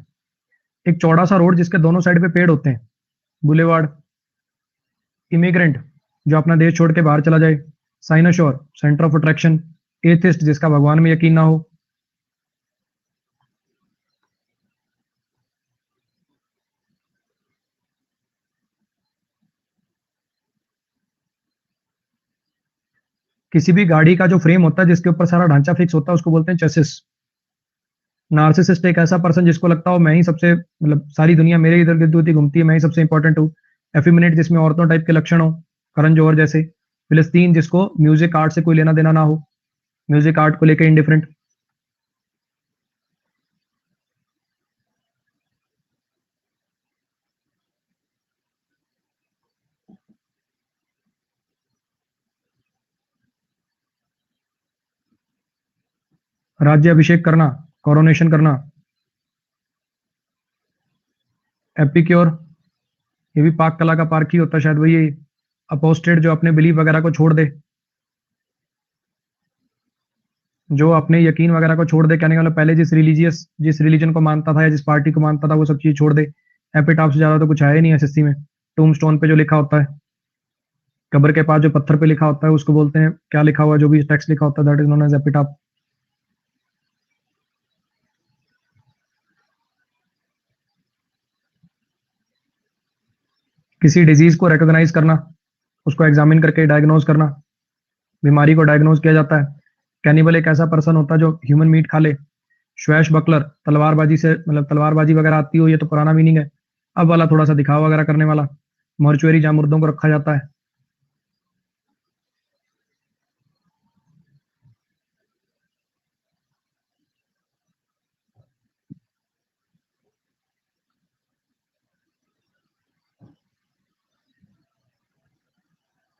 एक चौड़ा सा रोड जिसके दोनों साइड पे पेड़ होते हैं, बुलेवार्ड। इमिग्रेंट, जो अपना देश छोड़ के बाहर चला जाए। साइनोशोर, सेंटर ऑफ अट्रैक्शन। एथिस्ट, जिसका भगवान में यकीन ना हो। किसी भी गाड़ी का जो फ्रेम होता है जिसके ऊपर सारा ढांचा फिक्स होता है उसको बोलते हैं चेसिस। नार्सिसिस्ट एक ऐसा पर्सन जिसको लगता हो मैं ही सबसे, मतलब सारी दुनिया मेरे इधर गिर्द होती घूमती है, मैं ही सबसे इंपॉर्टेंट हूँ। एफिमिनेट, जिसमें औरतों टाइप के लक्षण हो, करण जौहर जैसे। फिलिस्तीन, जिसको म्यूजिक आर्ट से कोई लेना देना ना हो, म्यूजिक आर्ट को लेकर इंडिफरेंट। राज्य अभिषेक करना, कोरोनेशन करना। एपिक्योर, ये भी पाक कला का पार्क ही होता है शायद, वही है। अपोस्टेट, जो अपने बिलीफ वगैरह को छोड़ दे, जो अपने यकीन वगैरह को छोड़ दे, कहने का मतलब पहले जिस रिलीजन को मानता था या जिस पार्टी को मानता था वो सब चीज छोड़ दे। एपिटाफ से ज्यादा तो कुछ है ही नहीं एसएससी में। टूम स्टोन पे जो लिखा होता है, कब्र के पास जो पत्थर पे लिखा होता है उसको बोलते हैं, क्या लिखा हुआ है, जो भी टेक्स्ट लिखा होता है, that is known as epitaph. किसी डिजीज को रिकॉग्नाइज करना, उसको एग्जामिन करके डायग्नोज करना। बीमारी को डायग्नोज किया जाता है। कैनिबल एक ऐसा पर्सन होता है जो ह्यूमन मीट खा ले। श्वैश बकलर, तलवारबाजी से मतलब तलवारबाजी वगैरह आती हो, ये तो पुराना मीनिंग है। अब वाला थोड़ा सा दिखावा वगैरह करने वाला। मॉर्चुअरी, जहां मुर्दों को रखा जाता है।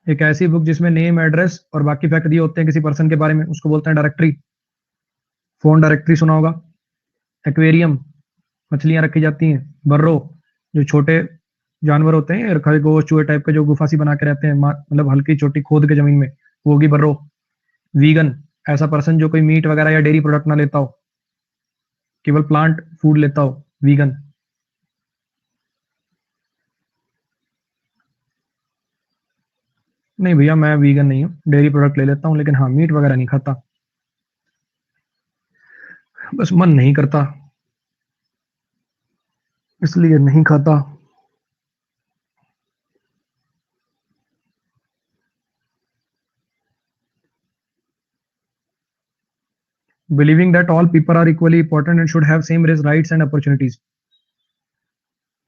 एक ऐसी बुक जिसमें नेम, एड्रेस और बाकी फैक्ट दिए होते हैं किसी पर्सन के बारे में, उसको बोलते हैं डायरेक्टरी। फोन डायरेक्टरी सुना होगा। एक्वेरियम, मछलियां रखी जाती हैं। बर्रो, जो छोटे जानवर होते हैं, खरगोश चूहे टाइप के जो गुफा सी बना के रहते हैं, मतलब हल्की छोटी खोद के जमीन में, वो होगी बर्रो। वीगन, ऐसा पर्सन जो कोई मीट वगैरह या डेयरी प्रोडक्ट ना लेता हो, केवल प्लांट फूड लेता हो, वीगन। नहीं भैया, मैं वीगन नहीं हूँ, डेयरी प्रोडक्ट ले लेता हूँ, लेकिन हाँ मीट वगैरह नहीं खाता, बस मन नहीं करता, इसलिए नहीं खाता। Believing that all people are equally important and should have same rights and opportunities.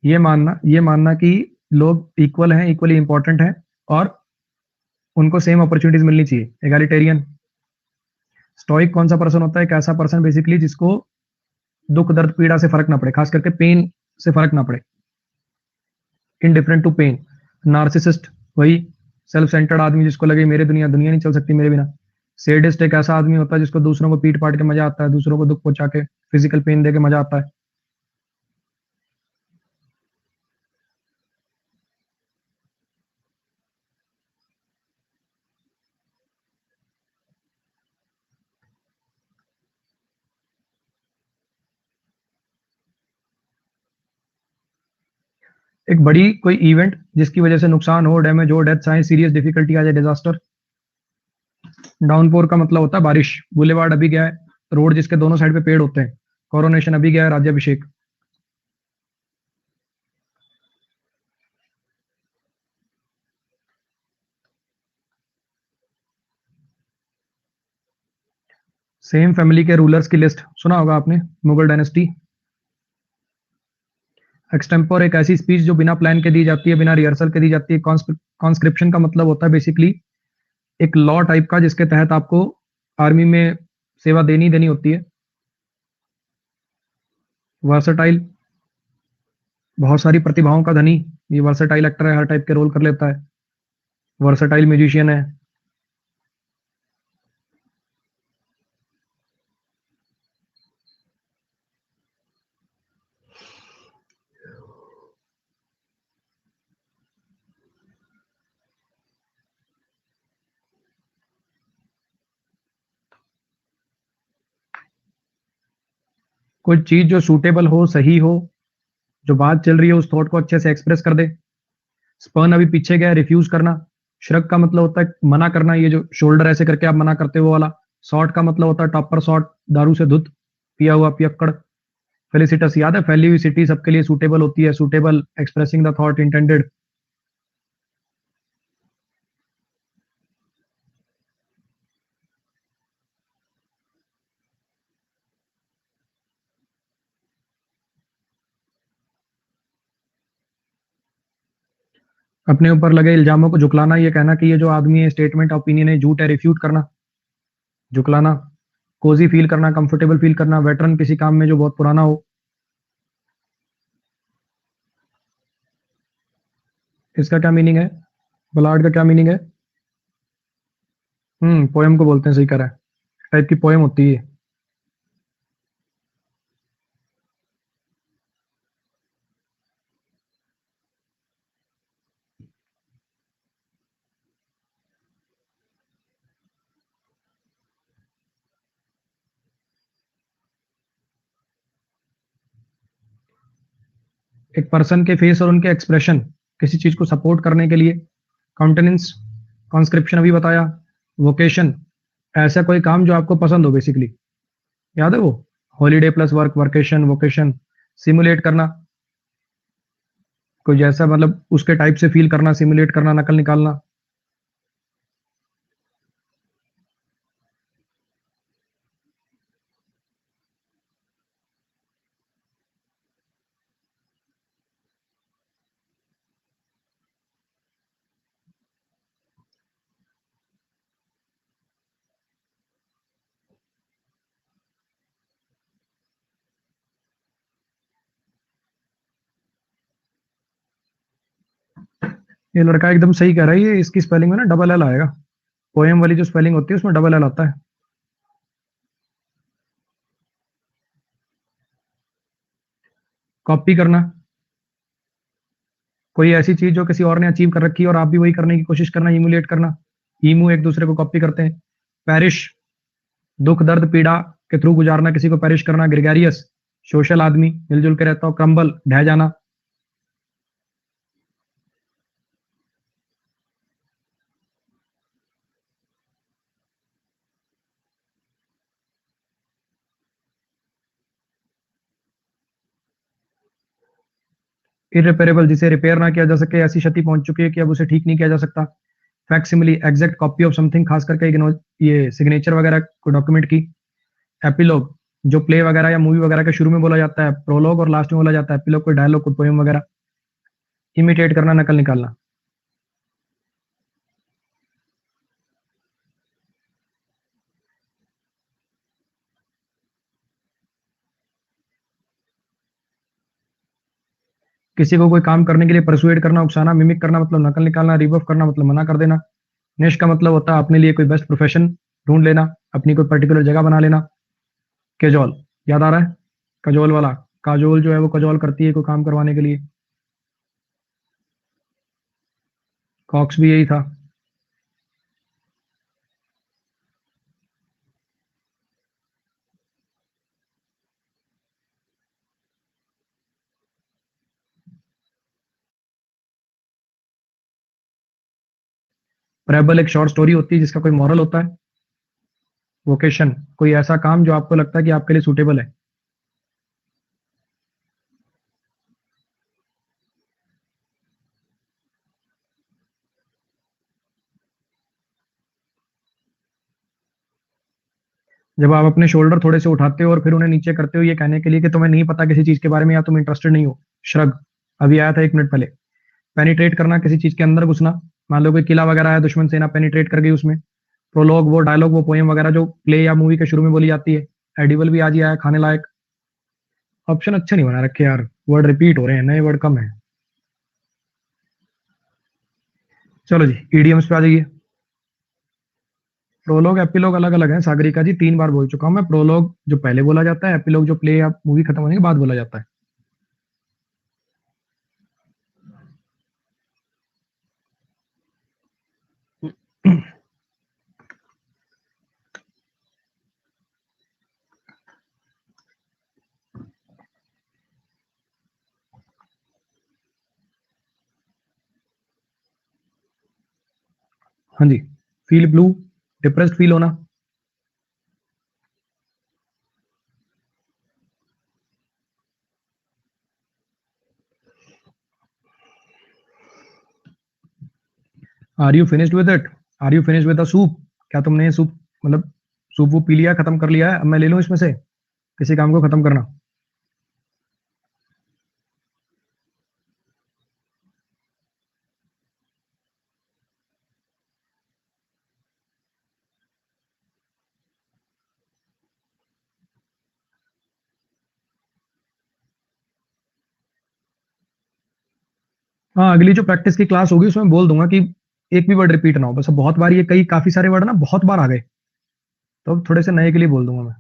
ये मानना कि लोग इक्वल हैं, इक्वली इंपॉर्टेंट हैं, और उनको सेम अपॉर्चुनिटीज मिलनी चाहिए, एगालिटेरियन। स्टोइक कौन सा पर्सन होता है? एक ऐसा पर्सन बेसिकली जिसको दुख दर्द पीड़ा से फर्क ना पड़े, खास करके पेन से फर्क ना पड़े, इनडिफरेंट टू पेन। नार्सिसिस्ट, वही सेल्फ सेंटर्ड आदमी जिसको लगे मेरे दुनिया दुनिया नहीं चल सकती मेरे बिना। सेडिस्ट एक ऐसा आदमी होता है जिसको दूसरों को पीट पाट के मजा आता है, दूसरों को दुख पहुंचा के फिजिकल पेन दे के मजा आता है। एक बड़ी कोई इवेंट जिसकी वजह से नुकसान हो, डैमेज हो, डेथ आए, सीरियस डिफिकल्टी आ जाए, डिजास्टर। डाउनपोर का मतलब होता है बारिश। बुलेवार्ड अभी गया है, रोड जिसके दोनों साइड पे पेड़ होते हैं। कोरोनेशन अभी गया है, राज्याभिषेक। सेम फैमिली के रूलर्स की लिस्ट सुना होगा आपने, मुगल डायनेस्टी। एक्सटेम्पोर एक ऐसी स्पीच जो बिना प्लान के दी जाती है, बिना रिहर्सल के दी जाती है। कॉन्स्क्रिप्शन का मतलब होता है बेसिकली एक लॉ टाइप का जिसके तहत आपको आर्मी में सेवा देनी देनी होती है। वर्सटाइल, बहुत सारी प्रतिभाओं का धनी। ये वर्सटाइल एक्टर है, हर टाइप के रोल कर लेता है। वर्सटाइल म्यूजिशियन है। कोई चीज जो सूटेबल हो, सही हो, जो बात चल रही है उस थॉट को अच्छे से एक्सप्रेस कर दे। स्पर्न अभी पीछे गया, रिफ्यूज करना। श्रग का मतलब होता है मना करना, ये जो शोल्डर ऐसे करके आप मना करते हो वो वाला। शॉर्ट का मतलब होता है टॉपर शॉर्ट, दारू से धुत, पिया हुआ पियक्कड़। फेलिसिटस याद है, फैली हुई सिटी सबके लिए सूटेबल होती है, suitable expressing the thought intended. अपने ऊपर लगे इल्जामों को झुकलाना, ये कहना कि ये जो आदमी है स्टेटमेंट ओपिनियन है झूठ है, रिफ्यूट करना। झुकलाना। कोजी फील करना, कंफर्टेबल फील करना, वेटरन किसी काम में जो बहुत पुराना हो। इसका क्या मीनिंग है? बलार्ड का क्या मीनिंग है? पोएम को बोलते हैं, सही करा है। टाइप की पोएम होती है। एक पर्सन के फेस और उनके एक्सप्रेशन किसी चीज को सपोर्ट करने के लिए। काउंटेनेंस, कॉन्स्क्रिप्शन अभी बताया। वोकेशन, ऐसा कोई काम जो आपको पसंद हो बेसिकली, याद है वो? Holiday plus work, workation, vocation. Simulate करना, कोई जैसा मतलब उसके टाइप से फील करना, सिमुलेट करना, नकल निकालना। ये लड़का एकदम सही कह रहा है, ये इसकी स्पेलिंग में ना डबल एल आएगा। पोएम वाली जो स्पेलिंग होती है उसमें डबल एल आता है। कॉपी करना, कोई ऐसी चीज जो किसी और ने अचीव कर रखी है और आप भी वही करने की कोशिश करना, इमुलेट करना। ईमू एक दूसरे को कॉपी करते हैं। पैरिश, दुख दर्द पीड़ा के थ्रू गुजारना, किसी को पेरिश करना। ग्रेगेरियस, सोशल आदमी, मिलजुल के रहता हो। क्रम्बल, ढह जाना। इरिपेरेबल, जिसे रिपेयर ना किया जा सके, ऐसी क्षति पहुंच चुकी है कि अब उसे ठीक नहीं किया जा सकता। फैक्सिमिली, एग्जैक्ट कॉपी ऑफ समथिंग, खास करके ये सिग्नेचर वगैरह को डॉक्यूमेंट की। एपिलॉग, जो प्ले वगैरह या मूवी वगैरह के शुरू में बोला जाता है। प्रोलॉग और लास्ट में बोला जाता है। एपिलॉग कोई डायलॉग, कोई पोएम वगैरह। इमिटेट करना, नकल निकालना। किसी को कोई काम करने के लिए परसुएड करना, उकसाना। मिमिक करना मतलब नकल निकालना। रिबफ करना मतलब मना कर देना। निश का मतलब होता है अपने लिए कोई बेस्ट प्रोफेशन ढूंढ लेना, अपनी कोई पर्टिकुलर जगह बना लेना। केजोल, याद आ रहा है? कजोल वाला। काजोल जो है वो कजोल करती है कोई काम करवाने के लिए। कॉक्स भी यही था। प्रेबल एक शॉर्ट स्टोरी होती है जिसका कोई मॉरल होता है। वोकेशन, कोई ऐसा काम जो आपको लगता है कि आपके लिए सूटेबल है। जब आप अपने शोल्डर थोड़े से उठाते हो और फिर उन्हें नीचे करते हो, ये कहने के लिए कि तुम्हें नहीं पता किसी चीज के बारे में या तुम इंटरेस्टेड नहीं हो। श्रग, अभी आया था 1 मिनट पहले। पेनिट्रेट करना, किसी चीज के अंदर घुसना। मान लो कोई किला वगैरह है, दुश्मन सेना पेनिट्रेट कर गई उसमें। प्रोलॉग, वो डायलॉग, वो पोएम वगैरह जो प्ले या मूवी के शुरू में बोली जाती है। एडिबल भी आज ही आया, खाने लायक। ऑप्शन अच्छे नहीं बना रखे यार, वर्ड रिपीट हो रहे हैं, नए वर्ड कम है। चलो जी, ईडीएम्स पे आ जाइए। प्रोलॉग एपिलॉग अलग अलग है सागरिका जी, 3 बार बोल चुका हूं मैं। प्रोलॉग जो पहले बोला जाता है, एपिलॉग जो प्ले या मूवी खत्म होने के बाद बोला जाता है। हाँ जी, फील ब्लू, डिप्रेस्ड फील होना। Are you finished with it? Are you finished with the soup? क्या तुमने ये सूप मतलब सूप वो पी लिया, खत्म कर लिया है? अब मैं ले लूं इसमें से किसी काम को खत्म करना। हाँ, अगली जो प्रैक्टिस की क्लास होगी उसमें बोल दूंगा कि एक भी वर्ड रिपीट ना हो, बस अब बहुत बार ये कई काफी सारे वर्ड ना बहुत बार आ गए, तो अब थोड़े से नए के लिए बोल दूंगा मैं।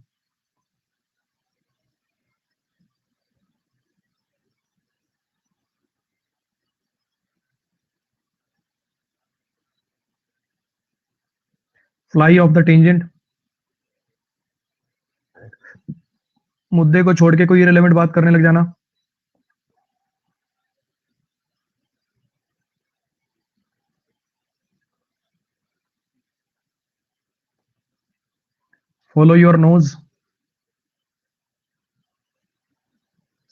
फ्लाई ऑफ द टेंजेंट, मुद्दे को छोड़ के कोई इरेलेवेंट बात करने लग जाना। फॉलो योर नोज,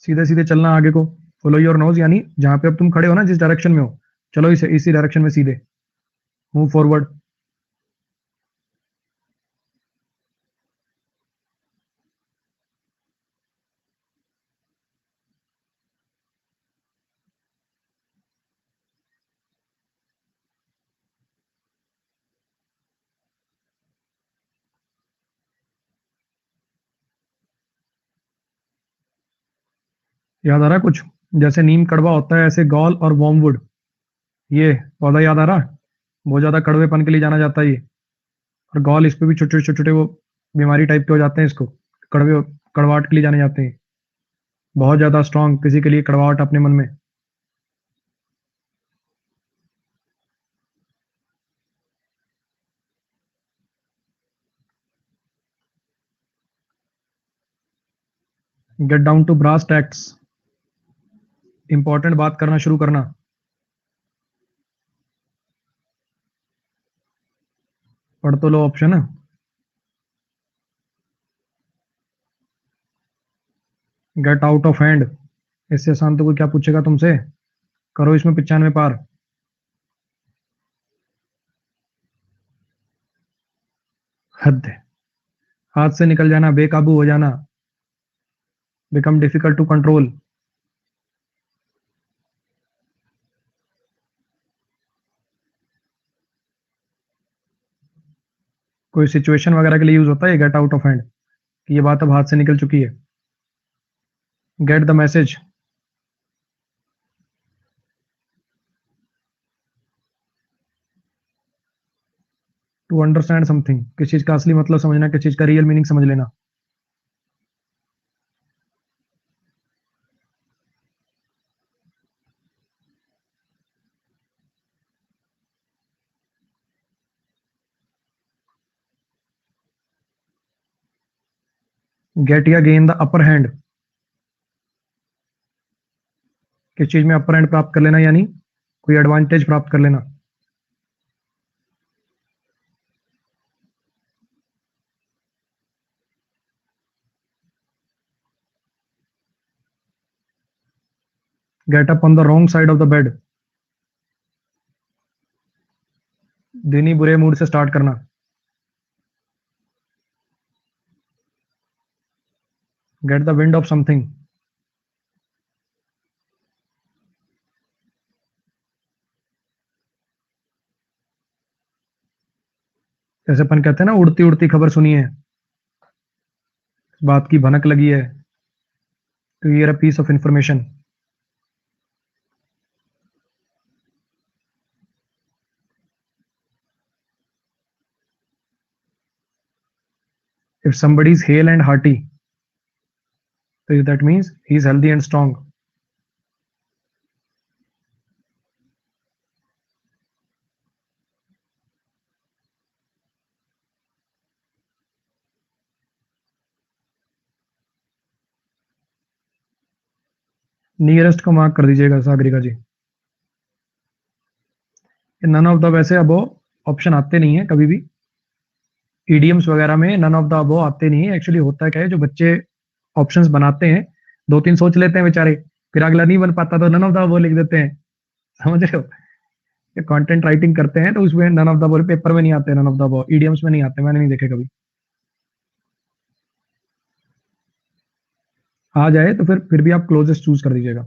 सीधे सीधे चलना आगे को। फॉलो योर नोज यानी जहां पे अब तुम खड़े हो ना, जिस डायरेक्शन में हो, चलो इसी डायरेक्शन में सीधे। Move forward. याद आ रहा है कुछ? जैसे नीम कड़वा होता है, ऐसे गॉल और वॉर्मवुड, ये पौधा याद आ रहा? बहुत ज्यादा कड़वेपन के लिए जाना जाता है ये। और गॉल, इस पे भी छोटे छोटे छोटे वो बीमारी टाइप के हो जाते हैं, इसको कड़वे कड़वाहट के लिए जाने जाते हैं। बहुत ज्यादा स्ट्रांग किसी के लिए कड़वाहट अपने मन में। Get down to brass tacks, important बात करना शुरू करना। पढ़ तो लो ऑप्शन है। गेट आउट ऑफ हैंड, इससे आसान तो कोई क्या पूछेगा तुमसे। करो इसमें 95 पार। हद है। हाथ से निकल जाना, बेकाबू हो जाना, बिकम डिफिकल्ट टू कंट्रोल। कोई सिचुएशन वगैरह के लिए यूज होता है गेट आउट ऑफ हैंड, कि ये बात अब हाथ से निकल चुकी है। Get the message, to understand something, किस चीज का असली मतलब समझना, किस चीज का रियल मीनिंग समझ लेना। गेट या गेन द अपर हैंड, किस चीज में अपर हैंड प्राप्त कर लेना, यानी कोई एडवांटेज प्राप्त कर लेना। Get up on the wrong side of the bed, दिन ही बुरे मूड से स्टार्ट करना। Get the wind of something, जैसे अपन कहते हैं ना, उड़ती उड़ती खबर सुनी है, इस बात की भनक लगी है, to hear a piece of information. If somebody is hale and hearty, so that means he is healthy and strong. Nearest को मार्क कर दीजिएगा सागरिका जी। नन ऑफ द, वैसे अब ऑप्शन आते नहीं है कभी भी। ईडीएम्स वगैरह में नन ऑफ द अबव आते नहीं है। एक्चुअली होता क्या है, जो बच्चे ऑप्शंस बनाते हैं 2-3 सोच लेते हैं बेचारे, फिर अगला नहीं बन पाता तो नन ऑफ द अबव लिख देते हैं। समझ रहे हो, कंटेंट राइटिंग करते हैं तो उसमें none of the above paper में नहीं आते, none of the above EVMs में नहीं आते, मैंने नहीं देखे कभी। आ जाए तो फिर भी आप क्लोजेस्ट चूज कर दीजिएगा।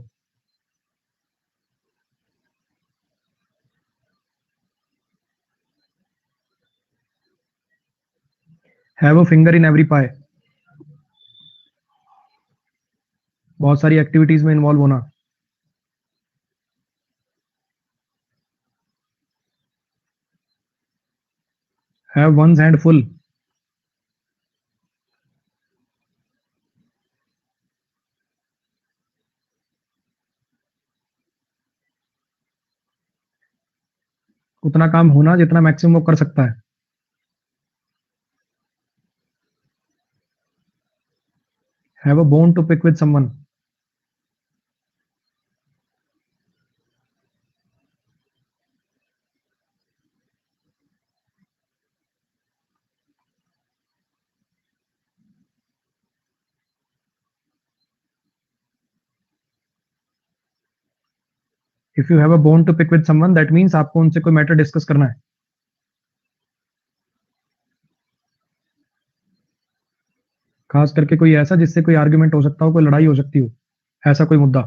Have a finger in every pie, बहुत सारी एक्टिविटीज में इन्वॉल्व होना। हैव वंस हैंड फुल, उतना काम होना जितना मैक्सिमम वो कर सकता है। Have a bone to pick with someone, if you have a bone to pick with someone that means आपको उनसे कोई मैटर डिस्कस करना है। खास करके कोई ऐसा जिससे कोई आर्ग्यूमेंट हो सकता हो, कोई लड़ाई हो सकती हो, ऐसा कोई मुद्दा।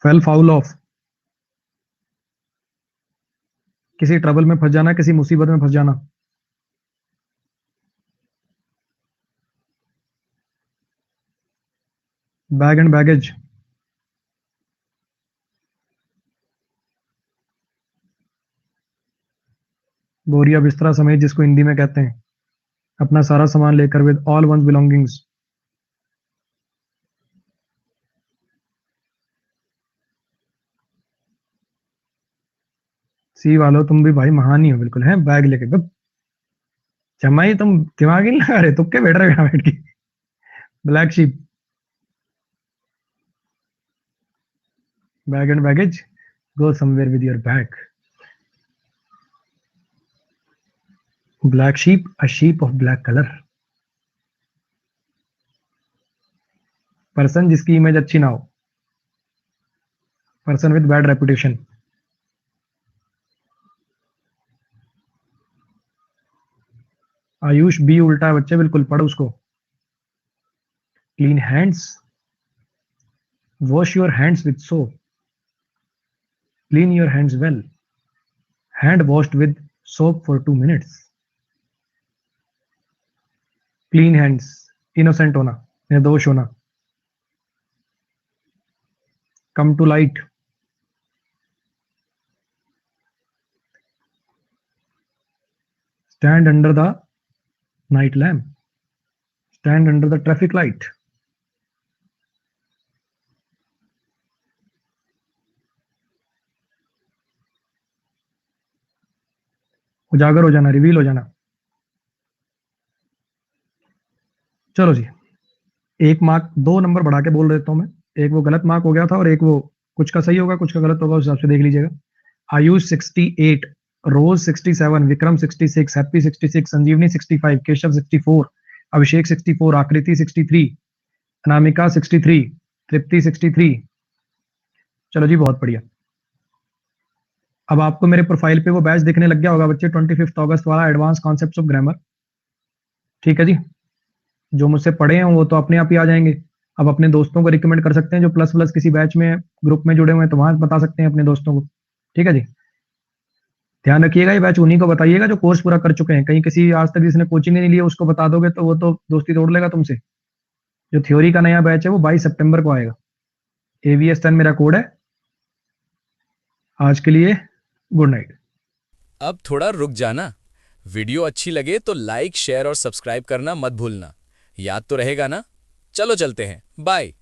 फेल फाउल ऑफ, किसी ट्रबल में फंस जाना, किसी मुसीबत में फंस जाना। बैग एंड बैगेज, बोरिया बिस्तरा समेत जिसको हिंदी में कहते हैं, अपना सारा सामान लेकर, विद ऑल वंस बिलोंगिंग्स। सी वालो तुम भी भाई महान ही हो बिल्कुल, है बैग लेके बस। जमाई तुम दिमाग ही नहीं लगा रहे, तुक्के बैठ रहे हो यहाँ बैठ के। Black sheep, bag and baggage, go somewhere with your bag. Black sheep, a sheep of black colour, person जिसकी इमेज अच्छी ना हो, person with bad reputation. Ayush बी उल्टा है बच्चे, बिल्कुल पढ़ उसको। Clean hands, wash your hands with soap, clean your hands well, hand washed with soap for 2 minutes। Clean hands, innocent होना, निर्दोष होना। Come to light, stand under the night lamp, stand under the traffic light. उजागर हो जाना, reveal हो जाना। चलो जी, एक मार्क 2 नंबर बढ़ा के बोल देता हूं मैं। एक वो गलत मार्क हो गया था और एक वो कुछ का सही होगा कुछ का गलत होगा, उस हिसाब से देख लीजिएगा। आयुष 68, रोज 67, विक्रम 66, हैप्पी 66, संजीवनी 65, केशव 64, अभिषेक 64, आकृति 63, अनामिका 63, तृप्ति 63। चलो जी, बहुत बढ़िया। अब आपको मेरे प्रोफाइल पे वो बैच दिखने लग गया होगा बच्चे, 25 अगस्त वाला, एडवांस कॉन्सेप्ट्स ऑफ ग्रामर। ठीक है जी, जो मुझसे पढ़े हैं वो तो अपने आप ही आ जाएंगे। अब अपने दोस्तों को रिकमेंड कर सकते हैं, जो प्लस प्लस किसी बैच में ग्रुप में जुड़े हुए हैं तो वहां बता सकते हैं अपने दोस्तों को। ठीक है जी, ध्यान रखिएगा, ये बैच उन्हीं को बताइएगा जो कोर्स पूरा कर चुके हैं। कहीं किसी आज तक जिसने कोचिंग नहीं ली है उसको बता दोगे तो वो तो दोस्ती तोड़ लेगा तुमसे। जो थ्योरी का नया बैच है वो 22 सितंबर को आएगा। AVS10 मेरा कोड है। आज के लिए गुड नाइट। अब थोड़ा रुक जाना। वीडियो अच्छी लगे तो लाइक, शेयर और सब्सक्राइब करना मत भूलना। याद तो रहेगा ना? चलो चलते हैं, बाय।